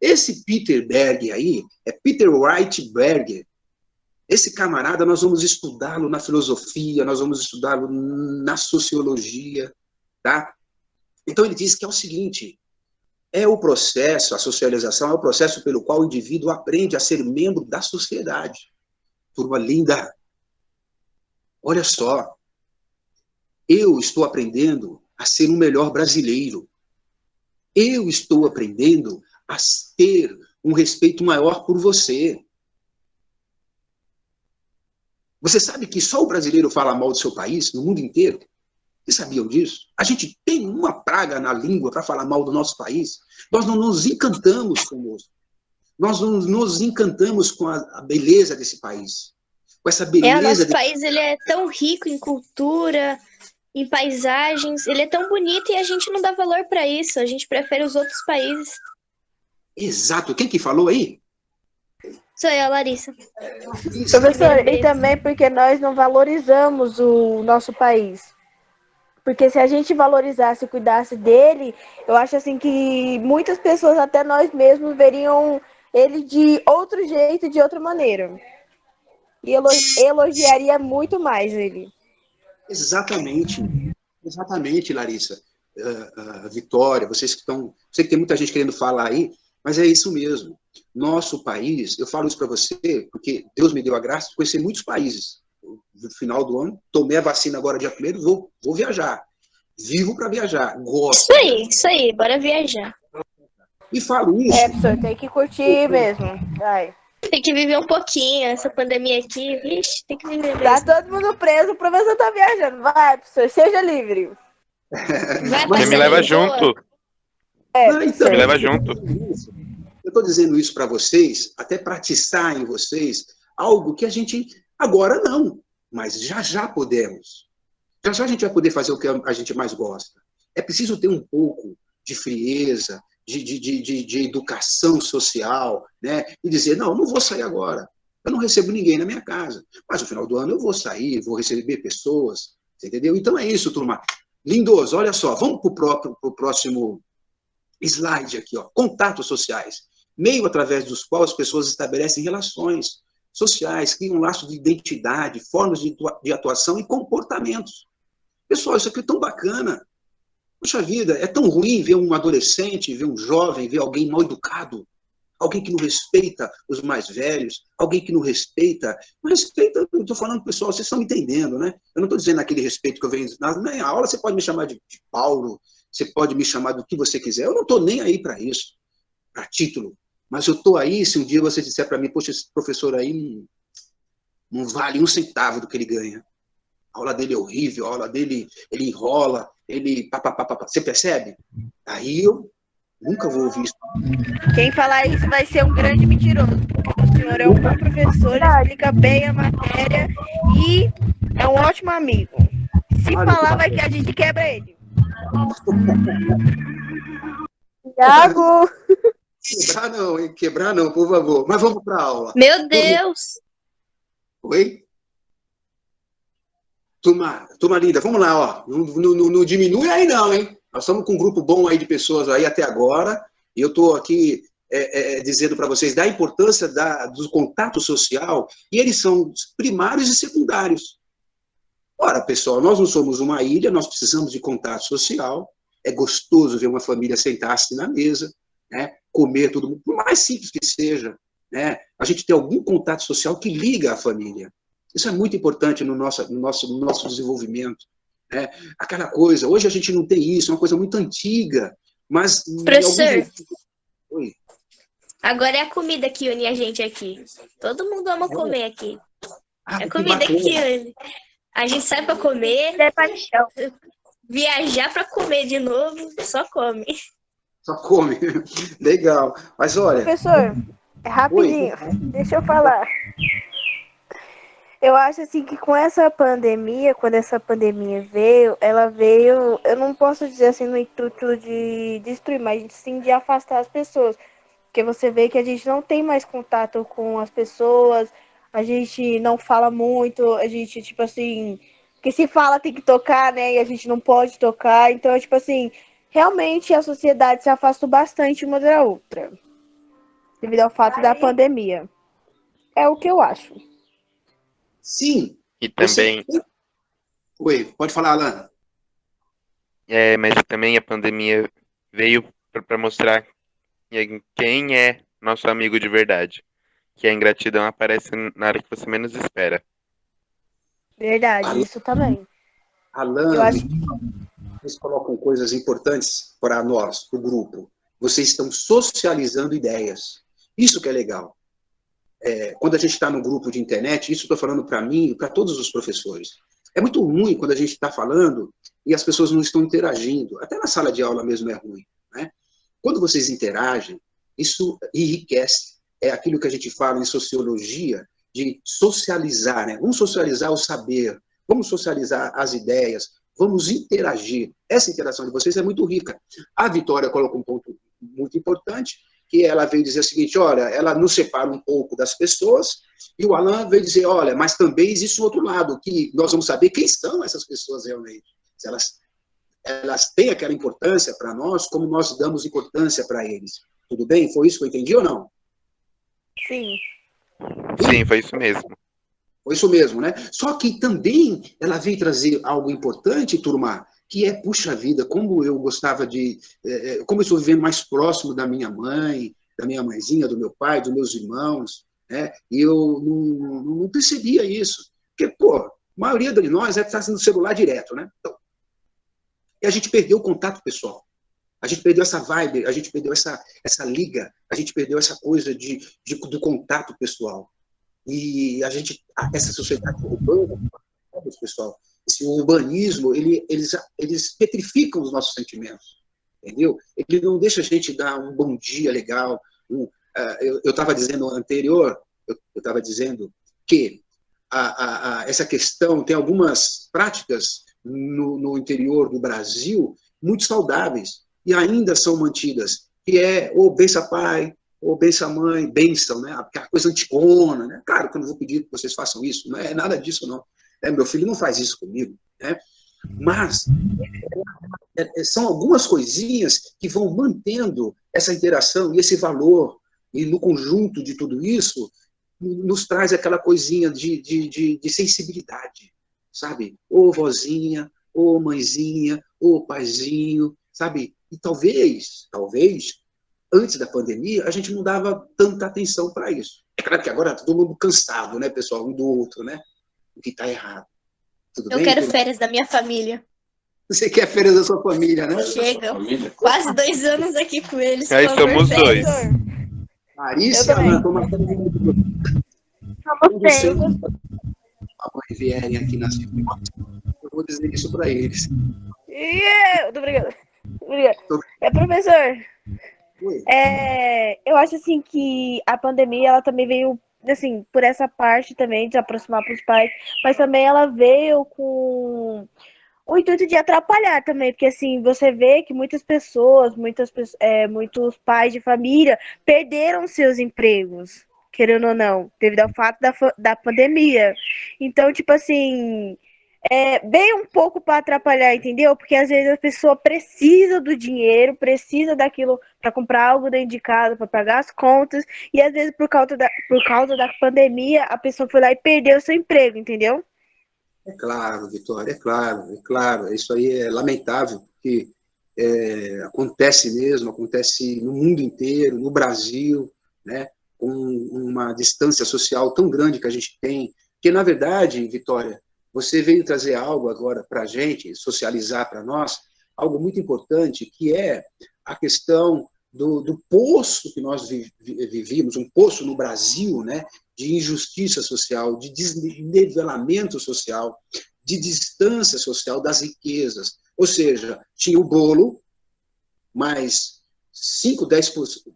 Speaker 1: Esse Peter Berger aí é Peter Wright Berger. Esse camarada, nós vamos estudá-lo na filosofia, nós vamos estudá-lo na sociologia, tá? Então ele diz que é o seguinte, é o processo, a socialização é o processo pelo qual o indivíduo aprende a ser membro da sociedade. Turma linda, olha só, eu estou aprendendo a ser um melhor brasileiro. Eu estou aprendendo a ter um respeito maior por você. Você sabe que só o brasileiro fala mal do seu país, no mundo inteiro? Vocês sabiam disso? A gente tem uma praga na língua para falar mal do nosso país. Nós não nos encantamos conosco. Nós não nos encantamos com a beleza desse país. Com essa beleza...
Speaker 2: Nosso país ele é tão rico em cultura, em paisagens, ele é tão bonito e a gente não dá valor para isso. A gente prefere os outros países.
Speaker 1: Exato. Quem que falou aí?
Speaker 2: Sou eu, Larissa.
Speaker 1: Isso.
Speaker 7: Professor, e também porque nós não valorizamos o nosso país. Porque se a gente valorizasse e cuidasse dele, eu acho assim que muitas pessoas, até nós mesmos, veriam ele de outro jeito, de outra maneira. E elogiaria muito mais ele.
Speaker 1: Exatamente. Exatamente, Larissa. Vitória, vocês que estão... Sei que tem muita gente querendo falar aí, mas é isso mesmo. Nosso país, eu falo isso para você, porque Deus me deu a graça de conhecer muitos países. No final do ano, tomei a vacina agora dia 1º, vou viajar. Vivo para viajar, gosto.
Speaker 2: Isso aí, bora viajar.
Speaker 1: E falo isso...
Speaker 7: Professor, tem que curtir mesmo. Vai.
Speaker 2: Tem que viver um pouquinho, essa pandemia aqui, vixe, tem que viver mesmo.
Speaker 7: Tá todo mundo preso, o professor tá viajando. Vai, professor, seja livre.
Speaker 2: Vai
Speaker 4: Você me
Speaker 2: passar
Speaker 4: leva
Speaker 2: de boa.
Speaker 4: junto.
Speaker 1: Não, então,
Speaker 4: Me leva junto.
Speaker 1: Eu estou dizendo isso para vocês, até para atiçar em vocês algo que a gente agora não, mas já podemos. Já a gente vai poder fazer o que a gente mais gosta. É preciso ter um pouco de frieza, de educação social, né? E dizer, não vou sair agora. Eu não recebo ninguém na minha casa. Mas no final do ano eu vou sair, vou receber pessoas, entendeu? Então é isso, turma. Lindoso, olha só, vamos para o próximo slide aqui, ó. Contatos sociais. Meio através dos quais as pessoas estabelecem relações sociais, criam um laço de identidade, formas de atuação e comportamentos. Pessoal, isso aqui é tão bacana. Poxa vida, é tão ruim ver um adolescente, ver um jovem, ver alguém mal educado, alguém que não respeita os mais velhos, alguém que não respeita, eu estou falando, pessoal, vocês estão me entendendo, né? Eu não estou dizendo aquele respeito que eu venho na minha aula, você pode me chamar de Paulo, você pode me chamar do que você quiser, eu não estou nem aí para isso, para título, mas eu estou aí, se um dia você disser para mim, poxa, esse professor aí não vale um centavo do que ele ganha. A aula dele é horrível, a aula dele, ele enrola, ele... Você percebe? Aí eu nunca vou ouvir isso.
Speaker 7: Quem falar isso vai ser um grande mentiroso. O senhor é um bom professor, explica bem a matéria e é um ótimo amigo. Se falar, vai que a gente quebra ele. Thiago!
Speaker 1: Quebrar não, hein? Quebrar não, por favor. Mas vamos para a aula.
Speaker 2: Meu Deus!
Speaker 1: Oi? Turma linda, vamos lá, ó. Não diminui aí não, hein? Nós estamos com um grupo bom aí de pessoas aí até agora, e eu estou aqui dizendo para vocês da importância do contato social, e eles são primários e secundários. Ora, pessoal, nós não somos uma ilha, nós precisamos de contato social, é gostoso ver uma família sentar-se na mesa, né, comer todo mundo, por mais simples que seja, né, a gente ter algum contato social que liga a família. Isso é muito importante no nosso desenvolvimento. Né? Aquela coisa, hoje a gente não tem isso, é uma coisa muito antiga, mas...
Speaker 2: Professor,
Speaker 1: Oi.
Speaker 2: agora é a comida que une a gente aqui. Todo mundo ama comer aqui. É a
Speaker 1: que
Speaker 2: comida
Speaker 1: bacana.
Speaker 2: que une. A gente sai pra comer,
Speaker 5: É paixão.
Speaker 2: viajar pra comer de novo, só come.
Speaker 1: Só come. Legal. Mas olha...
Speaker 7: Professor, é rapidinho, deixa eu falar. Eu acho assim que com essa pandemia, quando essa pandemia veio, ela veio, eu não posso dizer assim no intuito de destruir, mas sim de afastar as pessoas. Porque você vê que a gente não tem mais contato com as pessoas, a gente não fala muito, a gente, tipo assim, que se fala tem que tocar, né? E a gente não pode tocar. Então, tipo assim, realmente a sociedade se afastou bastante uma da outra, devido ao fato da pandemia. É o que eu acho.
Speaker 1: Sim.
Speaker 4: E também,
Speaker 1: Oi, pode falar, Alan.
Speaker 4: mas também a pandemia veio para mostrar quem é nosso amigo de verdade. Que a ingratidão aparece na hora que você menos espera.
Speaker 7: Verdade, isso também.
Speaker 1: Alan,
Speaker 7: Eu acho
Speaker 1: vocês colocam coisas importantes para nós, o grupo. Vocês estão socializando ideias. Isso que é legal. Quando a gente está no grupo de internet, isso estou falando para mim e para todos os professores. É muito ruim quando a gente está falando e as pessoas não estão interagindo. Até na sala de aula mesmo é ruim, né? Quando vocês interagem, isso enriquece. É aquilo que a gente fala em sociologia de socializar, né? Vamos socializar o saber, vamos socializar as ideias, vamos interagir. Essa interação de vocês é muito rica. A Vitória coloca um ponto muito importante, que ela veio dizer o seguinte, olha, ela nos separa um pouco das pessoas, e o Alan veio dizer, olha, mas também existe um outro lado, que nós vamos saber quem são essas pessoas realmente. Se elas têm aquela importância para nós, como nós damos importância para eles. Tudo bem? Foi isso que eu entendi ou não?
Speaker 7: sim.
Speaker 4: Sim, foi isso mesmo.
Speaker 1: Foi isso mesmo, né? Só que também ela veio trazer algo importante, turma, que é, puxa vida, como eu gostava de... como eu estou vivendo mais próximo da minha mãe, da minha mãezinha, do meu pai, dos meus irmãos, né? E eu não percebia isso. Porque, pô, a maioria de nós está no celular direto, né? Então, e a gente perdeu o contato pessoal. A gente perdeu essa vibe, a gente perdeu essa liga, a gente perdeu essa coisa do contato pessoal. E essa sociedade urbana, pessoal, esse urbanismo, eles petrificam os nossos sentimentos, entendeu? Ele não deixa a gente dar um bom dia legal. Eu estava dizendo anterior, eu estava dizendo que essa questão tem algumas práticas no interior do Brasil muito saudáveis e ainda são mantidas, que é o bença pai, ou bença mãe, bênção, né? Aquela coisa anticona, né? Claro que eu não vou pedir que vocês façam isso, não é nada disso, não. Meu filho não faz isso comigo, né? Mas são algumas coisinhas que vão mantendo essa interação e esse valor, e no conjunto de tudo isso, nos traz aquela coisinha de sensibilidade, sabe? Ô vozinha, ô mãezinha, ô paizinho, sabe? E talvez, antes da pandemia, a gente não dava tanta atenção para isso. É claro que agora está todo mundo cansado, né, pessoal, um do outro, né? O que está errado. Tudo
Speaker 2: Eu
Speaker 1: bem?
Speaker 2: quero férias da minha família.
Speaker 1: Você quer férias da sua família, né?
Speaker 2: Chega, quase 2 anos aqui com eles.
Speaker 4: Aí
Speaker 2: por favor,
Speaker 4: somos
Speaker 2: férias.
Speaker 4: dois.
Speaker 1: Larissa, Ana, estou marcando
Speaker 7: Somos três.
Speaker 1: a mãe vierem aqui na segunda, eu vou dizer isso para eles.
Speaker 7: Muito obrigada. Professor,
Speaker 1: Oi.
Speaker 7: eu acho assim que a pandemia ela também veio assim por essa parte também de aproximar para os pais, mas também ela veio com o intuito de atrapalhar também, porque assim você vê que muitas pessoas, muitos pais de família perderam seus empregos, querendo ou não, devido ao fato da pandemia. Então, tipo assim, veio um pouco para atrapalhar, entendeu? Porque às vezes a pessoa precisa do dinheiro, precisa daquilo para comprar algo dentro de casa, para pagar as contas, e às vezes por causa da pandemia a pessoa foi lá e perdeu seu emprego, entendeu?
Speaker 1: É claro, Vitória, é claro. Isso aí é lamentável, porque acontece mesmo, acontece no mundo inteiro, no Brasil, né? Com uma distância social tão grande que a gente tem, que na verdade, Vitória, você veio trazer algo agora para a gente, socializar para nós, algo muito importante, que é a questão do poço que nós vivíamos, um poço no Brasil, né, de injustiça social, de desnivelamento social, de distância social das riquezas. Ou seja, tinha o bolo, mas 5, 10%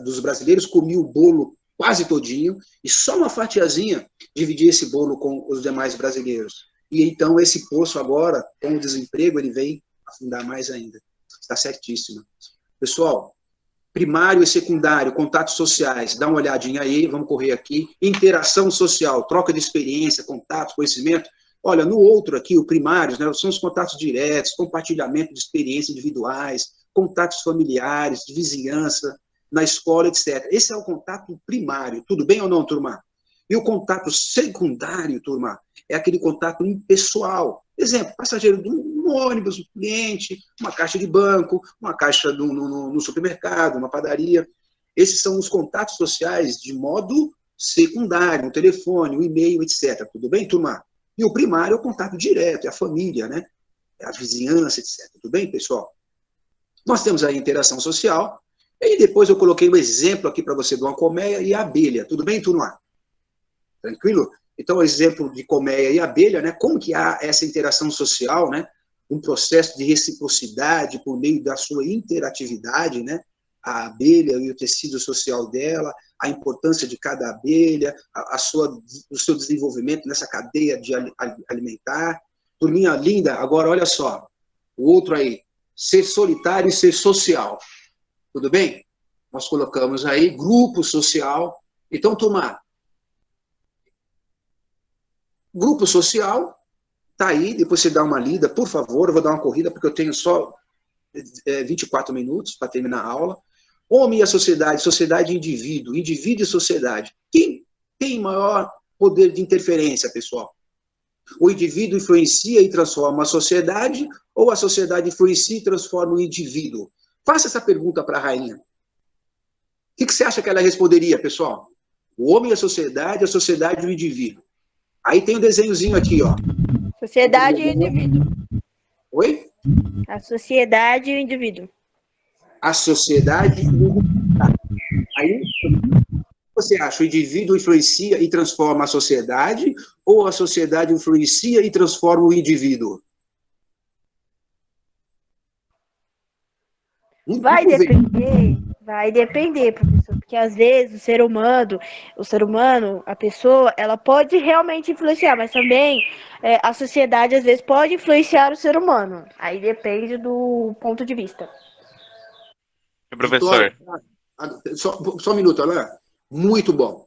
Speaker 1: dos brasileiros comiam o bolo quase todinho, e só uma fatiazinha dividia esse bolo com os demais brasileiros. E então esse poço agora, com o desemprego, ele vem afundar mais ainda. Está certíssimo. Pessoal, primário e secundário, contatos sociais, dá uma olhadinha aí, vamos correr aqui. Interação social, troca de experiência, contato, conhecimento. Olha, no outro aqui, o primário, né, são os contatos diretos, compartilhamento de experiências individuais, contatos familiares, de vizinhança, na escola, etc. Esse é o contato primário, tudo bem ou não, turma? E o contato secundário, turma, é aquele contato impessoal. Exemplo, passageiro de um ônibus, um cliente, uma caixa de banco, uma caixa no supermercado, uma padaria. Esses são os contatos sociais de modo secundário, o telefone, o e-mail, etc. Tudo bem, turma? E o primário é o contato direto, é a família, né? É a vizinhança, etc. Tudo bem, pessoal? Nós temos a interação social, e depois eu coloquei um exemplo aqui para você de uma colmeia e abelha. Tudo bem, turma? Tranquilo? Então, o exemplo de colmeia e abelha, né? Como que há essa interação social, né? Um processo de reciprocidade por meio da sua interatividade, né? A abelha e o tecido social dela, a importância de cada abelha, o seu desenvolvimento nessa cadeia de alimentar. Turminha linda, agora olha só, o outro aí, ser solitário e ser social. Tudo bem? Nós colocamos aí grupo social. Então, turma, grupo social, tá aí, depois você dá uma lida, por favor, eu vou dar uma corrida, porque eu tenho só 24 minutos para terminar a aula. Homem e a sociedade, sociedade e indivíduo, indivíduo e sociedade. Quem tem maior poder de interferência, pessoal? O indivíduo influencia e transforma a sociedade, ou a sociedade influencia e transforma o indivíduo? Faça essa pergunta para a rainha. O que você acha que ela responderia, pessoal? O homem e a sociedade e o indivíduo. Aí tem um desenhozinho aqui, ó.
Speaker 7: Sociedade e o indivíduo.
Speaker 1: Oi?
Speaker 7: A sociedade e o indivíduo.
Speaker 1: A sociedade e o indivíduo. Aí, você acha, o indivíduo influencia e transforma a sociedade, ou a sociedade influencia e transforma o indivíduo?
Speaker 7: Vai depender, professor, porque às vezes o ser humano, a pessoa, ela pode realmente influenciar, mas também a sociedade às vezes pode influenciar o ser humano. Aí depende do ponto de vista.
Speaker 4: Professor.
Speaker 1: Só um minuto, Alain. Muito bom.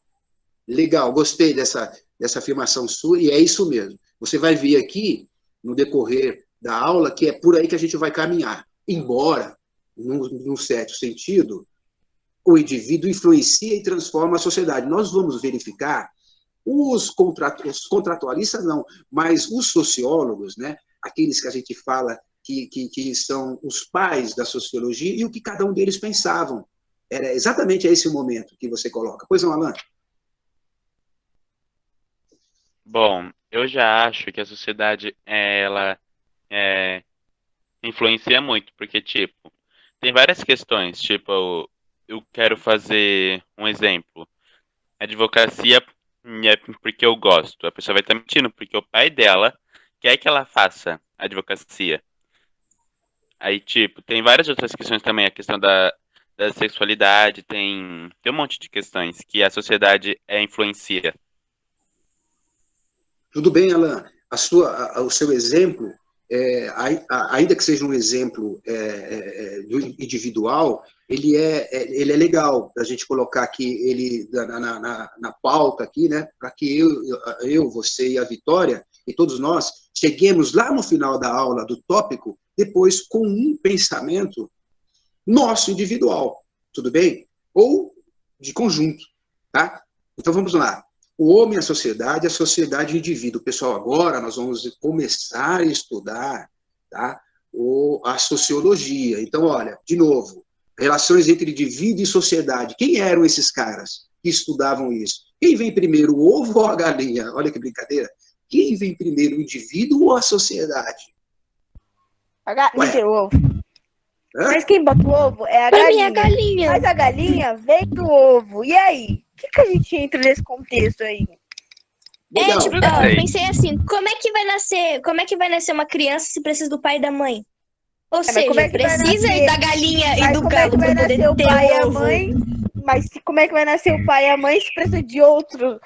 Speaker 1: Legal, gostei dessa afirmação sua, e é isso mesmo. Você vai ver aqui, no decorrer da aula, que é por aí que a gente vai caminhar. Embora, num certo sentido, o indivíduo influencia e transforma a sociedade. Nós vamos verificar os contratualistas, não, mas os sociólogos, né, aqueles que a gente fala que são os pais da sociologia, e o que cada um deles pensavam. Era exatamente esse o momento que você coloca. Pois não, Alain?
Speaker 4: Bom, eu já acho que a sociedade, ela influencia muito, porque, tipo, tem várias questões, tipo, eu quero fazer um exemplo. Advocacia é porque eu gosto. A pessoa vai estar mentindo, porque o pai dela quer que ela faça advocacia. Aí, tipo, tem várias outras questões também, a questão da sexualidade, tem um monte de questões que a sociedade influencia.
Speaker 1: Tudo bem, Alain. O seu exemplo, ainda que seja um exemplo individual, ele é legal a gente colocar aqui ele na pauta aqui, né? Para que eu, você e a Vitória e todos nós cheguemos lá no final da aula do tópico depois com um pensamento nosso individual, tudo bem? Ou de conjunto, tá? Então vamos lá. O homem e a sociedade e o indivíduo. Pessoal, agora nós vamos começar a estudar, tá? A sociologia. Então, olha, de novo, relações entre indivíduo e sociedade. Quem eram esses caras que estudavam isso? Quem vem primeiro, o ovo ou a galinha? Olha que brincadeira. Quem vem primeiro, o indivíduo ou a sociedade?
Speaker 7: O ovo. Mas quem bota o ovo é a
Speaker 2: Pra
Speaker 7: galinha.
Speaker 2: mim, a galinha.
Speaker 7: Mas a galinha vem do ovo. E aí? O que a gente entra nesse contexto aí?
Speaker 1: Legal.
Speaker 2: Tipo, eu pensei assim, como é que vai nascer uma criança se precisa do pai e da mãe? Ou
Speaker 7: mas
Speaker 2: seja,
Speaker 7: como é que vai
Speaker 2: precisa
Speaker 7: nascer?
Speaker 2: da galinha e
Speaker 7: Mas
Speaker 2: do
Speaker 7: como é que
Speaker 2: galo
Speaker 7: vai
Speaker 2: para poder
Speaker 7: nascer o
Speaker 2: ter
Speaker 7: pai e
Speaker 2: o
Speaker 7: a
Speaker 2: ovo.
Speaker 7: mãe? Mas como é que vai nascer o pai e a mãe se precisa de outro,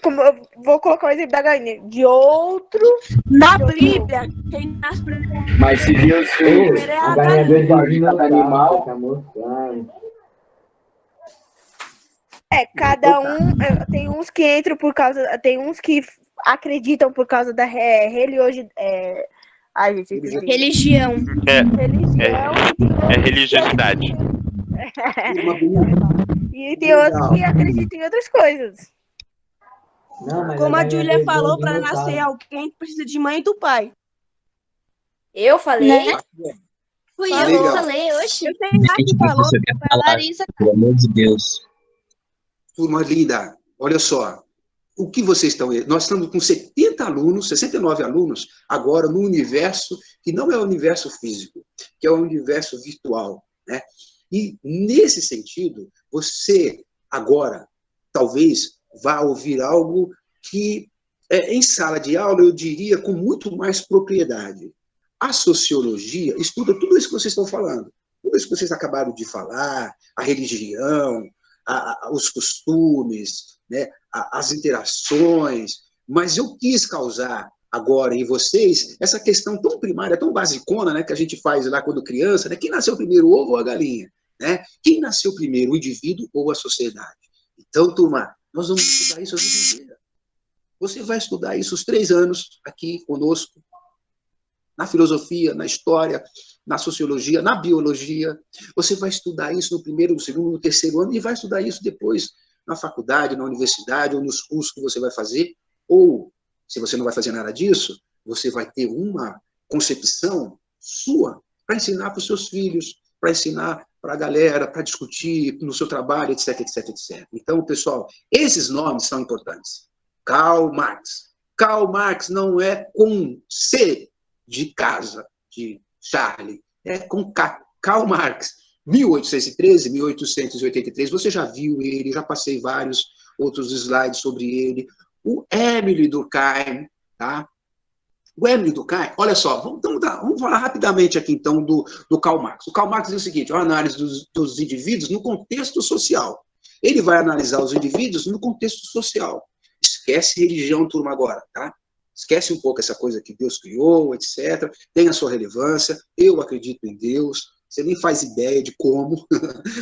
Speaker 7: como eu vou colocar o exemplo da galinha, de outro.
Speaker 3: Na Bíblia, quem nasce
Speaker 6: Mas se Deus
Speaker 3: primeiro
Speaker 6: fez,
Speaker 3: é
Speaker 6: a
Speaker 3: a
Speaker 6: galinha
Speaker 3: galinha.
Speaker 6: de cada animal, tá mostrando.
Speaker 7: Cada um tem uns que entram por causa, tem uns que acreditam por causa da ai, gente, eu esqueci.
Speaker 2: Religião.
Speaker 7: Religião
Speaker 4: É religiosidade.
Speaker 7: e tem outros que acreditam em outras coisas.
Speaker 6: Não, mas
Speaker 3: Como a
Speaker 6: galinha
Speaker 3: Júlia
Speaker 6: de
Speaker 3: falou,
Speaker 6: Deus
Speaker 3: para
Speaker 6: não
Speaker 3: nascer
Speaker 6: sabe.
Speaker 3: alguém precisa de mãe e do pai.
Speaker 2: Eu falei?
Speaker 5: Né?
Speaker 2: Fui
Speaker 1: Ah,
Speaker 2: eu que
Speaker 1: legal.
Speaker 2: falei, oxe.
Speaker 3: Eu sei lá que falou.
Speaker 10: Você quer
Speaker 2: Foi a
Speaker 10: falar,
Speaker 2: Larissa.
Speaker 10: pelo amor de Deus.
Speaker 1: Turma linda, olha só. O que vocês estão... Nós estamos com 70 alunos, 69 alunos, agora no universo, que não é o universo físico, que é o universo virtual, né? E, nesse sentido, você, agora, talvez, vá ouvir algo que, em sala de aula, eu diria com muito mais propriedade. A sociologia estuda tudo isso que vocês estão falando, tudo isso que vocês acabaram de falar, a religião, os costumes, né, as interações, mas eu quis causar agora em vocês essa questão tão primária, tão basicona, né, que a gente faz lá quando criança, né, quem nasceu primeiro, o ovo ou a galinha? Né? Quem nasceu primeiro, o indivíduo ou a sociedade? Então, turma, nós vamos estudar isso a vida inteira. Você vai estudar isso os 3 anos aqui conosco, na filosofia, na história, na sociologia, na biologia. Você vai estudar isso no primeiro, no segundo, no terceiro ano e vai estudar isso depois na faculdade, na universidade ou nos cursos que você vai fazer. Ou, se você não vai fazer nada disso, você vai ter uma concepção sua para ensinar para os seus filhos, para ensinar para a galera, para discutir no seu trabalho, etc, etc, etc. Então, pessoal, esses nomes são importantes. Karl Marx. Karl Marx não é com C de casa, de Charlie, é com K. Karl Marx, 1813, 1883, você já viu ele, já passei vários outros slides sobre ele. O Émile Durkheim, tá? O Émile Durkheim, olha só, vamos falar rapidamente aqui, então, do Karl Marx. O Karl Marx diz o seguinte, a análise dos indivíduos no contexto social. Ele vai analisar os indivíduos no contexto social. Esquece religião, turma, agora, tá? Esquece um pouco essa coisa que Deus criou, etc. Tem a sua relevância. Eu acredito em Deus. Você nem faz ideia de como.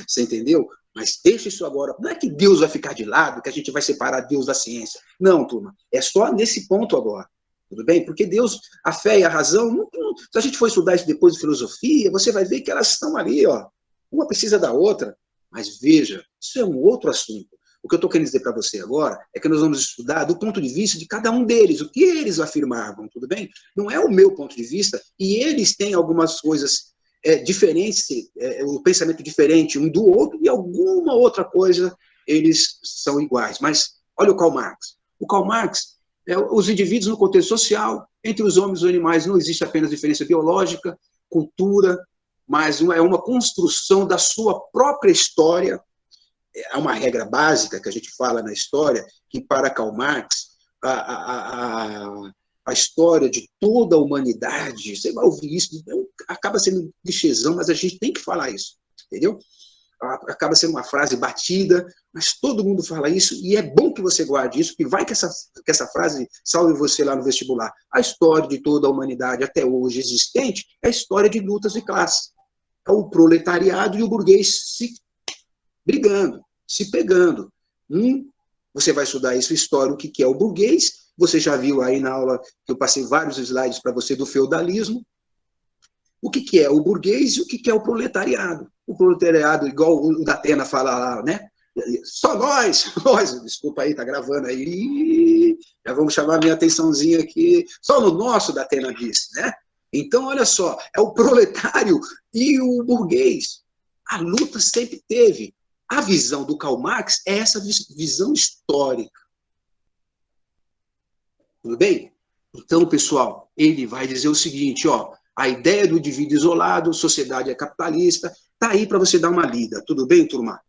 Speaker 1: Você entendeu? Mas deixa isso agora. Não é que Deus vai ficar de lado, que a gente vai separar Deus da ciência. Não, turma. É só nesse ponto agora. Tudo bem? Porque Deus, a fé e a razão, se a gente for estudar isso depois de filosofia, você vai ver que elas estão ali, ó. Uma precisa da outra. Mas veja, isso é um outro assunto. O que eu estou querendo dizer para você agora é que nós vamos estudar do ponto de vista de cada um deles, o que eles afirmavam, tudo bem? Não é o meu ponto de vista, e eles têm algumas coisas diferentes, o pensamento diferente um do outro, e alguma outra coisa eles são iguais. Mas olha o Karl Marx. O Karl Marx, os indivíduos no contexto social, entre os homens e os animais não existe apenas diferença biológica, cultura, mas é uma construção da sua própria história. Há uma regra básica que a gente fala na história, que para Karl Marx, a história de toda a humanidade, você vai ouvir isso, acaba sendo um clichêzão, mas a gente tem que falar isso, entendeu? Acaba sendo uma frase batida, mas todo mundo fala isso, e é bom que você guarde isso, que vai que essa frase salve você lá no vestibular. A história de toda a humanidade até hoje existente é a história de lutas de classe. É o proletariado e o burguês se brigando, se pegando. Você vai estudar isso, história, o que é o burguês. Você já viu aí na aula que eu passei vários slides para você do feudalismo. O que é o burguês e o que é o proletariado. O proletariado, igual o Datena fala lá, né? Só nós, desculpa aí, tá gravando aí, já vamos chamar a minha atençãozinha aqui, só no nosso Datena disse, né? Então, olha só, é o proletário e o burguês. A luta sempre teve. A visão do Karl Marx é essa visão histórica. Tudo bem? Então, pessoal, ele vai dizer o seguinte, ó, a ideia do indivíduo isolado, sociedade é capitalista, tá aí para você dar uma lida. Tudo bem, turma?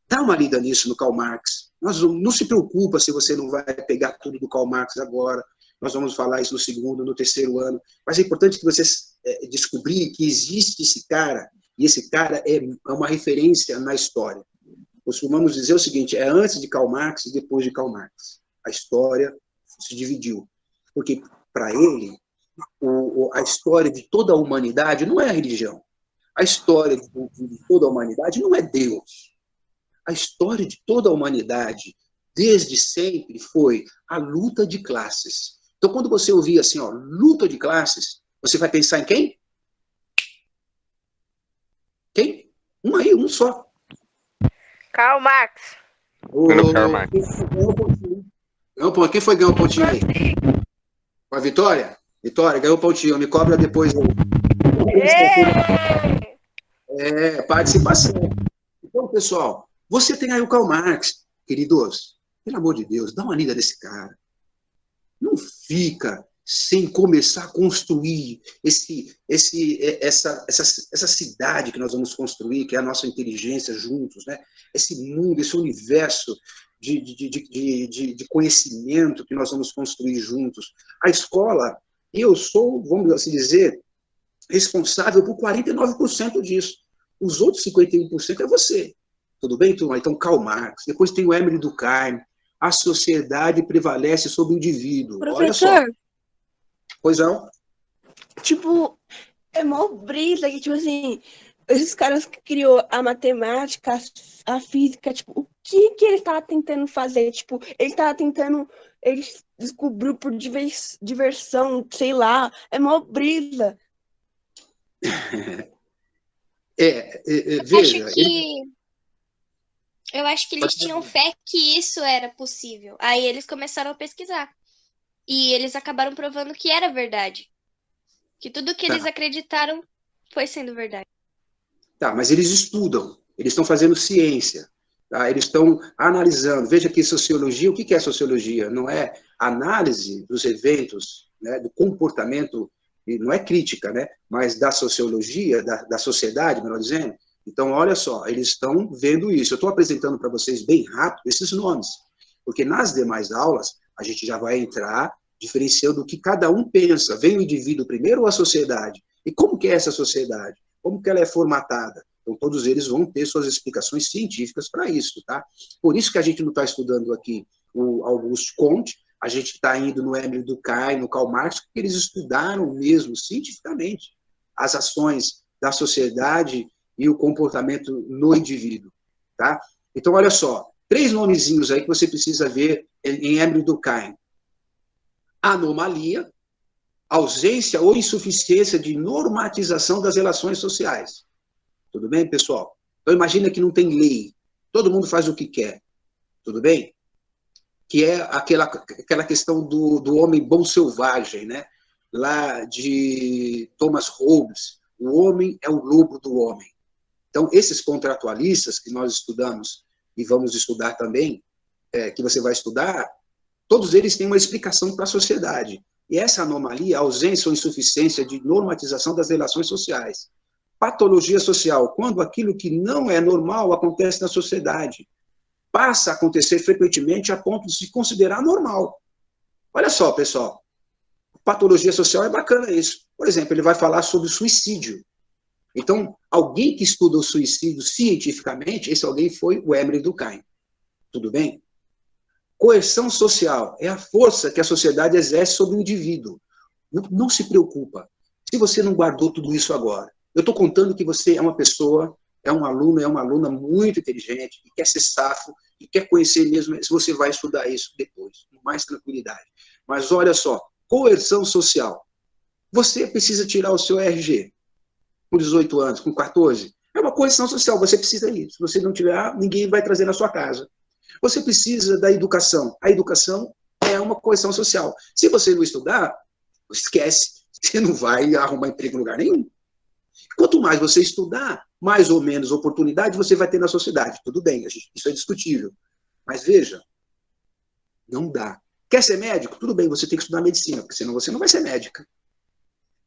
Speaker 1: Dá uma lida nisso no Karl Marx. Não se preocupa se você não vai pegar tudo do Karl Marx agora. nós vamos falar isso no segundo, no terceiro ano, mas é importante que vocês descobrirem que existe esse cara, e esse cara é uma referência na história. Costumamos dizer o seguinte, é antes de Karl Marx e depois de Karl Marx. A história se dividiu, porque para ele, a história de toda a humanidade não é a religião. A história de toda a humanidade não é Deus. A história de toda a humanidade, desde sempre, foi a luta de classes. Então, quando você ouvir assim, ó, luta de classes, você vai pensar em quem? Quem? Um só.
Speaker 7: Karl Marx.
Speaker 4: Karl Marx.
Speaker 1: Quem foi que ganhou o pontinho aí? A Vitória? Vitória, ganhou o pontinho. Me cobra depois. Participação. Então, pessoal, você tem aí o Karl Marx, queridos. Pelo amor de Deus, dá uma lida nesse cara. Não fica sem começar a construir essa cidade que nós vamos construir, que é a nossa inteligência juntos, né? Esse mundo, esse universo de conhecimento que nós vamos construir juntos. A escola, eu sou, vamos assim dizer, responsável por 49% disso. Os outros 51% é você. Tudo bem, turma? Então, Karl Marx. Depois tem o Émile Durkheim. A sociedade prevalece sobre o indivíduo.
Speaker 3: Professor,
Speaker 1: Olha só. Pois não?
Speaker 3: tipo, é mó brisa que, tipo assim, esses caras que criou a matemática, a física, tipo, o que ele tava tentando fazer? Tipo, ele tava tentando, ele descobriu por diversão, sei lá, é mó brisa.
Speaker 1: Veja...
Speaker 2: Eu acho que eles tinham fé que isso era possível. Aí eles começaram a pesquisar. E eles acabaram provando que era verdade. Que tudo que eles acreditaram foi sendo verdade.
Speaker 1: Tá, mas eles estudam. Eles estão fazendo ciência. Tá? Eles estão analisando. Veja que sociologia, o que é sociologia? Não é análise dos eventos, né, do comportamento, e não é crítica, né, mas da sociologia, da sociedade, melhor dizendo. Então, olha só, eles estão vendo isso. Eu estou apresentando para vocês bem rápido esses nomes, porque nas demais aulas a gente já vai entrar diferenciando o que cada um pensa. Vem o indivíduo primeiro ou a sociedade? E como que é essa sociedade? Como que ela é formatada? Então, todos eles vão ter suas explicações científicas para isso, tá? Por isso que a gente não está estudando aqui o Auguste Comte, a gente está indo no Émile Durkheim, no Karl Marx, porque eles estudaram mesmo, cientificamente, as ações da sociedade e o comportamento no indivíduo, tá? Então, olha só, 3 nomezinhos aí que você precisa ver em Émile Durkheim. Anomalia, ausência ou insuficiência de normatização das relações sociais. Tudo bem, pessoal? Então, imagina que não tem lei. Todo mundo faz o que quer. Tudo bem? Que é aquela questão do homem bom selvagem, né? Lá de Thomas Hobbes. O homem é o lobo do homem. Então, esses contratualistas que nós estudamos e vamos estudar também, que você vai estudar, todos eles têm uma explicação para a sociedade. E essa anomalia, a ausência ou insuficiência de normatização das relações sociais. Patologia social, quando aquilo que não é normal acontece na sociedade, passa a acontecer frequentemente a ponto de se considerar normal. Olha só, pessoal, patologia social é bacana isso. Por exemplo, ele vai falar sobre suicídio. Então, alguém que estuda o suicídio cientificamente, esse alguém foi o Émile Durkheim. Tudo bem? Coerção social é a força que a sociedade exerce sobre o indivíduo. Não se preocupa. Se você não guardou tudo isso agora, eu estou contando que você é uma pessoa, é um aluno, é uma aluna muito inteligente, que quer ser safo, que quer conhecer mesmo, se você vai estudar isso depois, com mais tranquilidade. Mas olha só, coerção social. Você precisa tirar o seu RG com 18 anos, com 14. É uma coerção social, você precisa ir. Se você não tiver, ninguém vai trazer na sua casa. Você precisa da educação. A educação é uma coerção social. Se você não estudar, esquece. Você não vai arrumar emprego em lugar nenhum. Quanto mais você estudar, mais ou menos oportunidade você vai ter na sociedade. Tudo bem, isso é discutível. Mas veja, não dá. Quer ser médico? Tudo bem, você tem que estudar medicina, porque senão você não vai ser médica.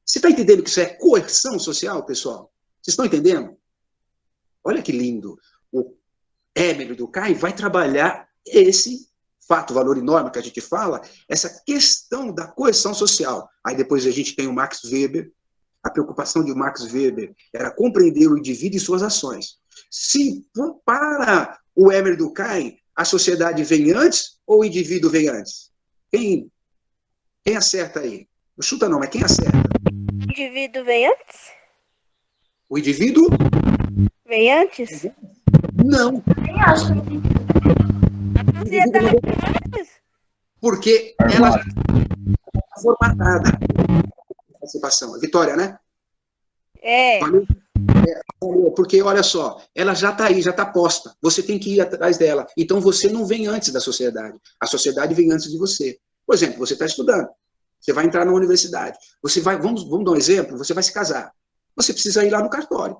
Speaker 1: Você está entendendo que isso é coerção social, pessoal? Vocês estão entendendo? Olha que lindo. O Émile Durkheim vai trabalhar esse fato, valor e norma que a gente fala, essa questão da coesão social. Aí depois a gente tem o Max Weber. A preocupação de Max Weber era compreender o indivíduo e suas ações. Se para o Emer Durkheim, a sociedade vem antes ou o indivíduo vem antes? Quem acerta aí? Não chuta não, mas quem acerta?
Speaker 7: O indivíduo vem antes?
Speaker 1: O indivíduo?
Speaker 7: Vem antes?
Speaker 1: Não.
Speaker 7: A sociedade vem antes?
Speaker 1: Porque ela está formatada. Participação. Vitória, né? Valeu? Porque, olha só, ela já está aí, já está posta. Você tem que ir atrás dela. Então, você não vem antes da sociedade. A sociedade vem antes de você. Por exemplo, você está estudando. Você vai entrar na universidade. Você vai, vamos dar um exemplo, você vai se casar. Você precisa ir lá no cartório.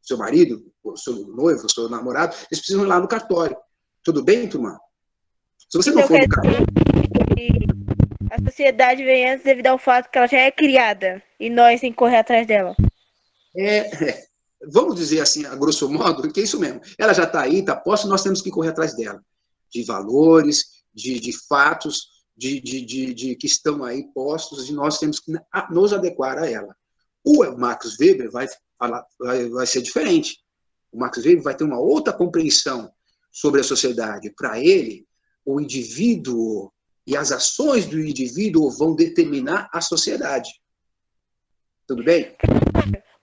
Speaker 1: Seu marido, o seu noivo, o seu namorado, eles precisam ir lá no cartório. Tudo bem, turma? Se você não for no cartório...
Speaker 7: A sociedade vem antes devido ao fato que ela já é criada e nós tem que correr atrás dela.
Speaker 1: Vamos dizer assim, a grosso modo, que é isso mesmo. Ela já está aí, está posta, nós temos que correr atrás dela. De valores, de fatos, que estão aí postos, e nós temos que nos adequar a ela. O Max Weber vai ser diferente. O Max Weber vai ter uma outra compreensão sobre a sociedade. Para ele, o indivíduo e as ações do indivíduo vão determinar a sociedade. Tudo bem?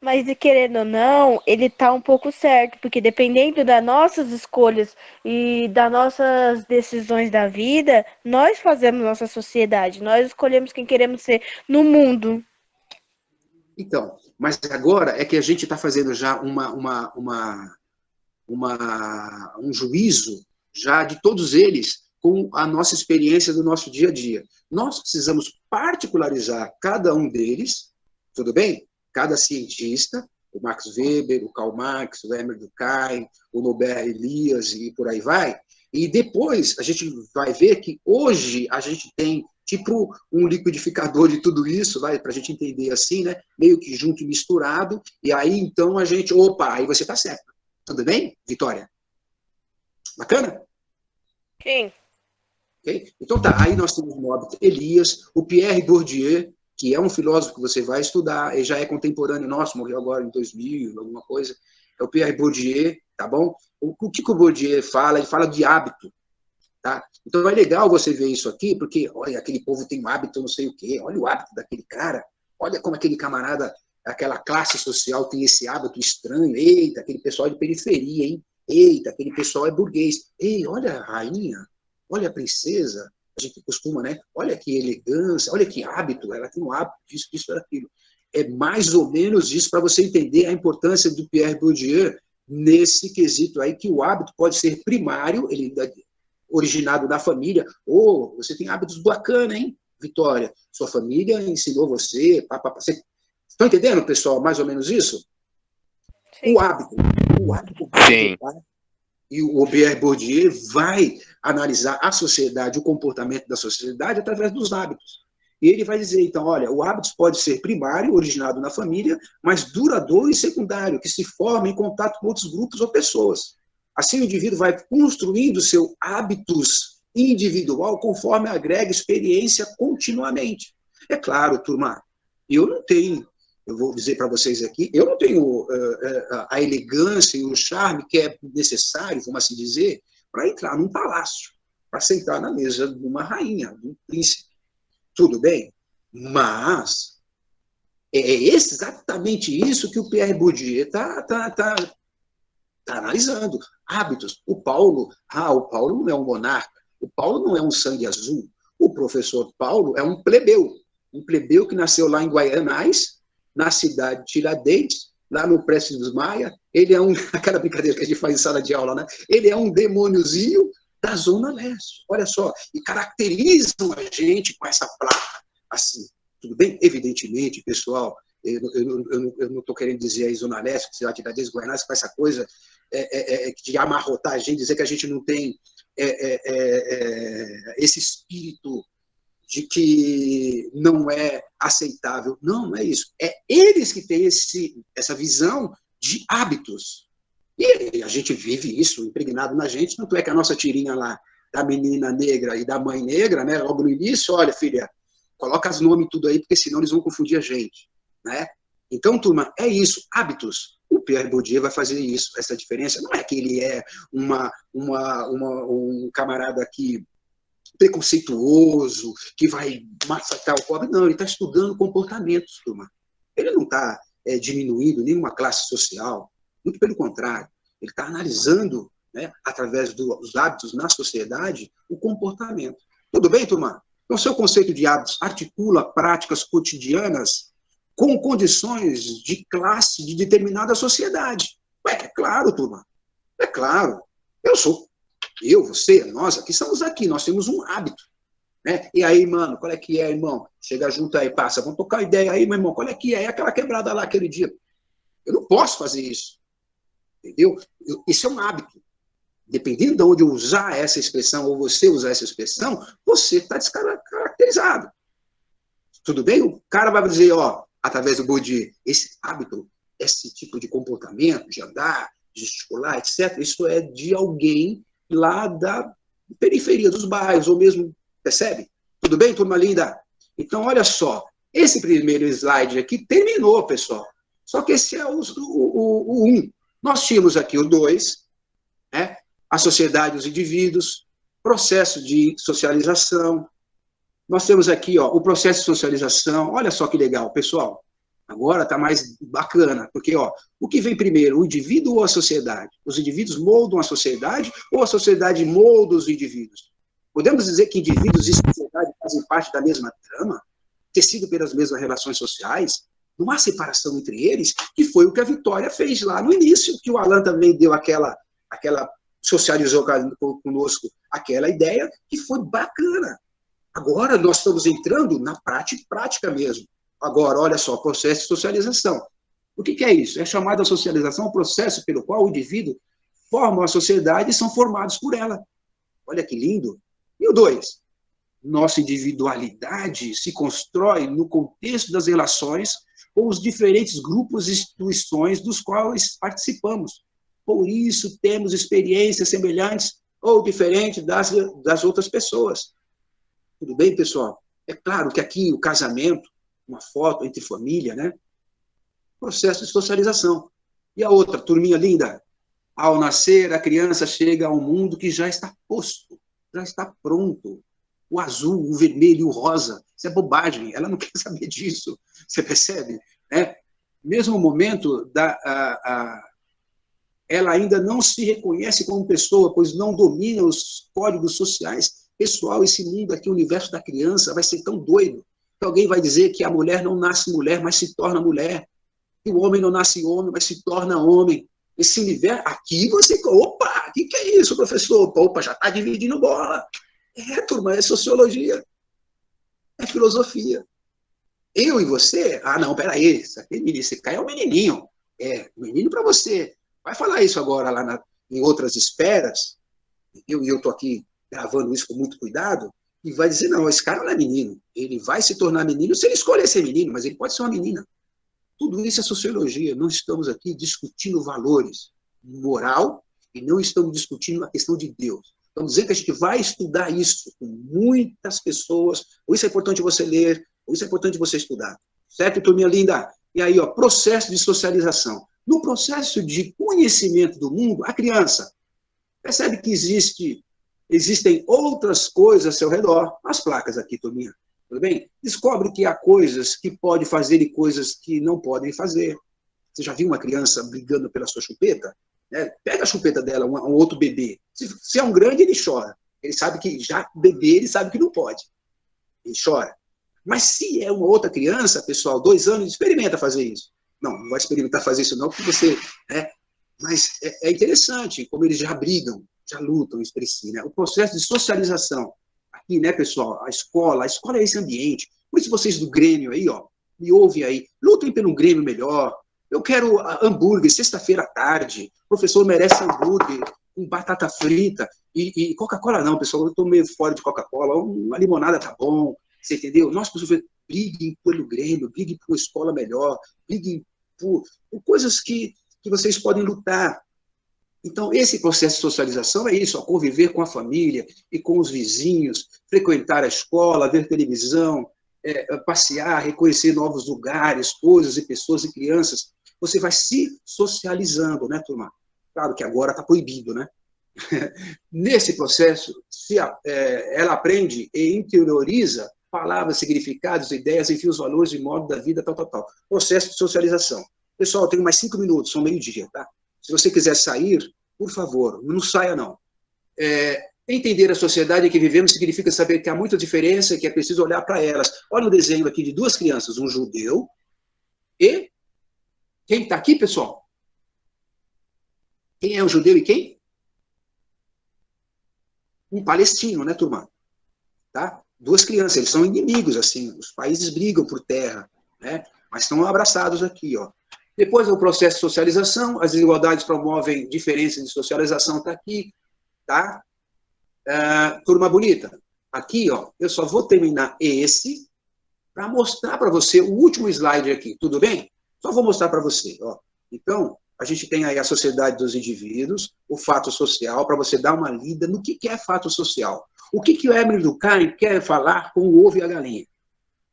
Speaker 7: Mas, querendo ou não, ele está um pouco certo, porque dependendo das nossas escolhas e das nossas decisões da vida, nós fazemos nossa sociedade, nós escolhemos quem queremos ser no mundo.
Speaker 1: Então, mas agora é que a gente está fazendo já um juízo já de todos eles com a nossa experiência do nosso dia a dia. Nós precisamos particularizar cada um deles, tudo bem? Cada cientista, o Max Weber, o Karl Marx, o Emer Durkheim, o Norbert Elias e por aí vai. E depois a gente vai ver que hoje a gente tem tipo um liquidificador de tudo isso, para a gente entender assim, né? Meio que junto e misturado. E aí então a gente, opa, aí você está certo. Tudo bem, Vitória? Bacana?
Speaker 7: Sim.
Speaker 1: Okay? Então tá, aí nós temos o Norbert Elias, o Pierre Bourdieu, que é um filósofo que você vai estudar, ele já é contemporâneo nosso, morreu agora em 2000, alguma coisa, é o Pierre Bourdieu, tá bom? O que o Bourdieu fala? Ele fala de hábito, tá? Então é legal você ver isso aqui, porque, olha, aquele povo tem um hábito não sei o quê, olha o hábito daquele cara, olha como aquele camarada, aquela classe social tem esse hábito estranho, eita, aquele pessoal de periferia, hein? Eita, aquele pessoal é burguês, ei, olha a rainha, olha a princesa, a gente costuma, né? Olha que elegância, olha que hábito, ela tem um hábito disso, disso, daquilo. É mais ou menos isso para você entender a importância do Pierre Bourdieu nesse quesito aí, que o hábito pode ser primário, ele originado da família, ou você tem hábitos bacanas, hein, Vitória? Sua família ensinou você, você... Estão entendendo, pessoal, mais ou menos isso? Sim. O hábito.
Speaker 4: Sim.
Speaker 1: E o Pierre Bourdieu vai analisar a sociedade, o comportamento da sociedade através dos hábitos. E ele vai dizer, então, olha, o hábito pode ser primário, originado na família, mas duradouro e secundário, que se forma em contato com outros grupos ou pessoas. Assim, o indivíduo vai construindo seu hábitos individual conforme agrega experiência continuamente. É claro, turma, eu vou dizer para vocês aqui, eu não tenho a elegância e o charme que é necessário, vamos assim dizer, para entrar num palácio, para sentar na mesa de uma rainha, de um príncipe. Tudo bem? Mas é exatamente isso que o Pierre Bourdieu está analisando. Hábitos. O Paulo não é um monarca, o Paulo não é um sangue azul, o professor Paulo é um plebeu que nasceu lá em Guaianais, na cidade de Tiradentes, lá no Prestes Maia, ele é aquela brincadeira que a gente faz em sala de aula, né? Ele é um demôniozinho da Zona Leste, olha só, e caracterizam a gente com essa placa, assim, tudo bem? Evidentemente, pessoal, eu não estou querendo dizer aí Zona Leste, cidade de Tiradentes, Guaianais, com essa coisa de amarrotar a gente, dizer que a gente não tem esse espírito de que não é aceitável. Não é isso. É eles que têm essa visão de hábitos. E a gente vive isso impregnado na gente, tanto é que a nossa tirinha lá da menina negra e da mãe negra, né? Logo no início, olha, filha, coloca os nomes tudo aí, porque senão eles vão confundir a gente, né? Então, turma, é isso, hábitos. O Pierre Bourdieu vai fazer isso, essa diferença. Não é que ele é um camarada que preconceituoso, que vai massacrar o pobre. Não, ele está estudando comportamentos, turma. Ele não está diminuindo nenhuma classe social, muito pelo contrário. Ele está analisando, né, através dos hábitos na sociedade, o comportamento. Tudo bem, turma? Então, seu conceito de hábitos articula práticas cotidianas com condições de classe de determinada sociedade. Ué, é claro, turma. É claro. Eu, você, nós aqui estamos aqui, nós temos um hábito. Né? E aí, mano, qual é que é, irmão? Chega junto aí, passa, vamos tocar uma ideia aí, meu irmão, qual é que é? Aquela quebrada lá aquele dia. Eu não posso fazer isso. Entendeu? Isso é um hábito. Dependendo de onde eu usar essa expressão, ou você usar essa expressão, você está descaracterizado. Tudo bem? O cara vai dizer, ó, através do Bourdieu, esse hábito, esse tipo de comportamento, de andar, de gesticular, etc., isso é de alguém lá da periferia dos bairros, ou mesmo, percebe? Tudo bem, turma linda? Então, olha só, esse primeiro slide aqui terminou, pessoal. Só que esse é o 1. Nós tínhamos aqui o 2, né? A sociedade, os indivíduos, processo de socialização. Nós temos aqui, ó, o processo de socialização. Olha só que legal, pessoal. Agora está mais bacana, porque ó, o que vem primeiro, o indivíduo ou a sociedade? Os indivíduos moldam a sociedade ou a sociedade molda os indivíduos? Podemos dizer que indivíduos e sociedade fazem parte da mesma trama, tecido pelas mesmas relações sociais? Não há separação entre eles, que foi o que a Vitória fez lá no início, que o Alan também deu aquela socializou conosco aquela ideia, que foi bacana. Agora nós estamos entrando na prática mesmo. Agora, olha só, processo de socialização. O que é isso? É chamada socialização o processo pelo qual o indivíduo forma a sociedade e são formados por ela. Olha que lindo. E o 2? Nossa individualidade se constrói no contexto das relações com os diferentes grupos e instituições dos quais participamos. Por isso, temos experiências semelhantes ou diferentes das outras pessoas. Tudo bem, pessoal? É claro que aqui o casamento, uma foto entre família, né? Processo de socialização. E a outra, turminha linda, ao nascer, a criança chega ao mundo que já está posto, já está pronto. O azul, o vermelho e o rosa, isso é bobagem, ela não quer saber disso, você percebe? Né? Mesmo no momento, ela ainda não se reconhece como pessoa, pois não domina os códigos sociais. Pessoal, esse mundo aqui, o universo da criança, vai ser tão doido que alguém vai dizer que a mulher não nasce mulher, mas se torna mulher. Que o homem não nasce homem, mas se torna homem. Esse universo, aqui você... Opa, o que é isso, professor? Opa, já está dividindo bola. Turma, é sociologia. É filosofia. Eu e você? Ah, não, peraí. Esse cara é um menininho. É, menino para você. Vai falar isso agora lá em outras esferas. E eu estou aqui gravando isso com muito cuidado. E vai dizer, não, esse cara não é menino. Ele vai se tornar menino se ele escolher ser menino, mas ele pode ser uma menina. Tudo isso é sociologia. Não estamos aqui discutindo valores, moral, e não estamos discutindo a questão de Deus. Estamos dizendo que a gente vai estudar isso com muitas pessoas. Ou isso é importante você ler, ou isso é importante você estudar. Certo, turminha linda? E aí, ó, processo de socialização. No processo de conhecimento do mundo, a criança percebe que existem outras coisas ao seu redor. As placas aqui, turminha. Tudo bem? Descobre que há coisas que pode fazer e coisas que não podem fazer. Você já viu uma criança brigando pela sua chupeta? Pega a chupeta dela, um outro bebê. Se é um grande, ele chora. Ele sabe que já bebê, ele sabe que não pode. Ele chora. Mas se é uma outra criança, pessoal, 2 anos, experimenta fazer isso. Não vai experimentar fazer isso não, porque você... Mas é interessante como eles já brigam, já lutam entre si, né? O processo de socialização. Aqui, né, pessoal, a escola é esse ambiente. Por isso vocês do Grêmio aí, ó, me ouvem aí, lutem pelo Grêmio melhor. Eu quero hambúrguer, sexta-feira à tarde. O professor merece hambúrguer com batata frita. E Coca-Cola não, pessoal, eu estou meio fora de Coca-Cola. Uma limonada tá bom, você entendeu? Nós, professores, briguem pelo Grêmio, briguem por uma escola melhor, briguem por coisas que vocês podem lutar. Então, esse processo de socialização é isso, ó, conviver com a família e com os vizinhos, frequentar a escola, ver televisão, passear, reconhecer novos lugares, coisas e pessoas e crianças. Você vai se socializando, né, turma? Claro que agora está proibido, né? Nesse processo, ela aprende e interioriza palavras, significados, ideias, enfim, os valores e modo da vida, tal, tal, tal. Processo de socialização. Pessoal, eu tenho mais 5 minutos, são meio-dia, tá? Se você quiser sair, por favor, não saia, não. Entender a sociedade em que vivemos significa saber que há muita diferença e que é preciso olhar para elas. Olha o desenho aqui de 2 crianças, um judeu e... Quem está aqui, pessoal? Quem é um judeu e quem? Um palestino, né, turma? Tá? 2 crianças, eles são inimigos, assim, os países brigam por terra, né? Mas estão abraçados aqui, ó. Depois é o processo de socialização, as desigualdades promovem diferenças de socialização, está aqui, tá? Turma bonita, aqui, ó, eu só vou terminar esse para mostrar para você o último slide aqui, tudo bem? Só vou mostrar para você, ó. Então, a gente tem aí a sociedade dos indivíduos, o fato social, para você dar uma lida no que é fato social. O que o Emile Durkheim quer falar com o ovo e a galinha?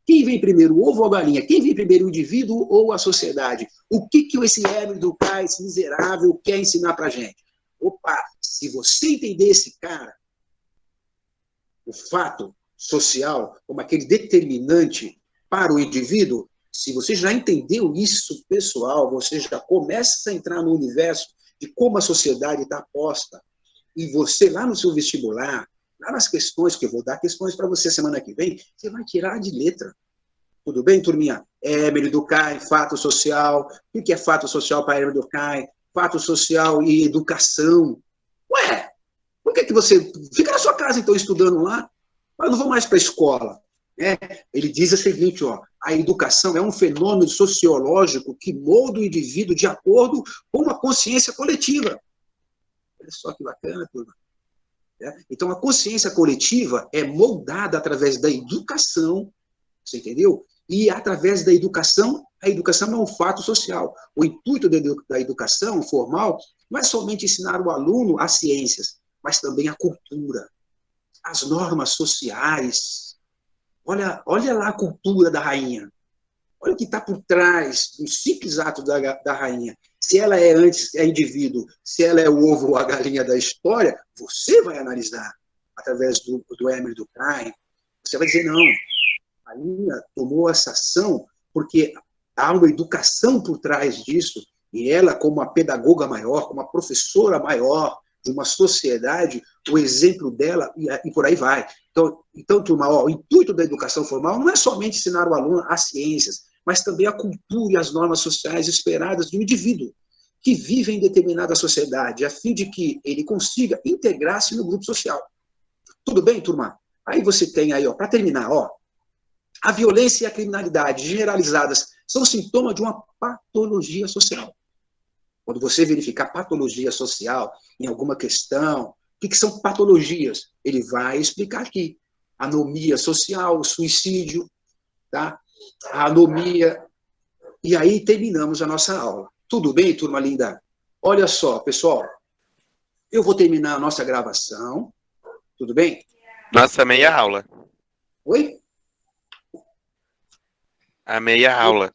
Speaker 1: Quem vem primeiro, o ovo ou a galinha? Quem vem primeiro, o indivíduo ou a sociedade? O que esse Emile Durkheim, esse miserável, quer ensinar para a gente? Opa, se você entender esse cara, o fato social, como aquele determinante para o indivíduo, se você já entendeu isso, pessoal, você já começa a entrar no universo de como a sociedade está posta. E você, lá no seu vestibular, lá nas questões, que eu vou dar questões para você semana que vem, você vai tirar de letra. Tudo bem, turminha? Emile Durkheim, fato social. O que é fato social para Emile Durkheim? Fato social e educação. Ué, por que você... Fica na sua casa, então, estudando lá. Eu não vou mais para a escola. Ele diz o seguinte, ó, a educação é um fenômeno sociológico que molda o indivíduo de acordo com uma consciência coletiva. Olha só que bacana, turma. Então, a consciência coletiva é moldada através da educação, você entendeu? E através da educação, a educação é um fato social. O intuito da educação formal não é somente ensinar o aluno as ciências, mas também a cultura, as normas sociais. Olha lá a cultura da rainha. Olha o que está por trás do simples ato da rainha. Se ela é antes indivíduo, se ela é o ovo ou a galinha da história, você vai analisar através do Emile Durkheim. Você vai dizer, não, a rainha tomou essa ação porque há uma educação por trás disso, e ela, como uma pedagoga maior, como uma professora maior de uma sociedade, o exemplo dela, e por aí vai. Então, turma, ó, o intuito da educação formal não é somente ensinar o aluno as ciências, mas também a cultura e as normas sociais esperadas do indivíduo que vive em determinada sociedade, a fim de que ele consiga integrar-se no grupo social. Tudo bem, turma? Aí você tem aí, ó, para terminar, ó, a violência e a criminalidade generalizadas são sintoma de uma patologia social. Quando você verificar patologia social em alguma questão, o que são patologias? Ele vai explicar aqui. Anomia social, suicídio, tá? A anomia. E aí terminamos a nossa aula. Tudo bem, turma linda? Olha só, pessoal. Eu vou terminar a nossa gravação. Tudo bem?
Speaker 4: Nossa meia aula.
Speaker 1: Oi?
Speaker 4: A meia aula.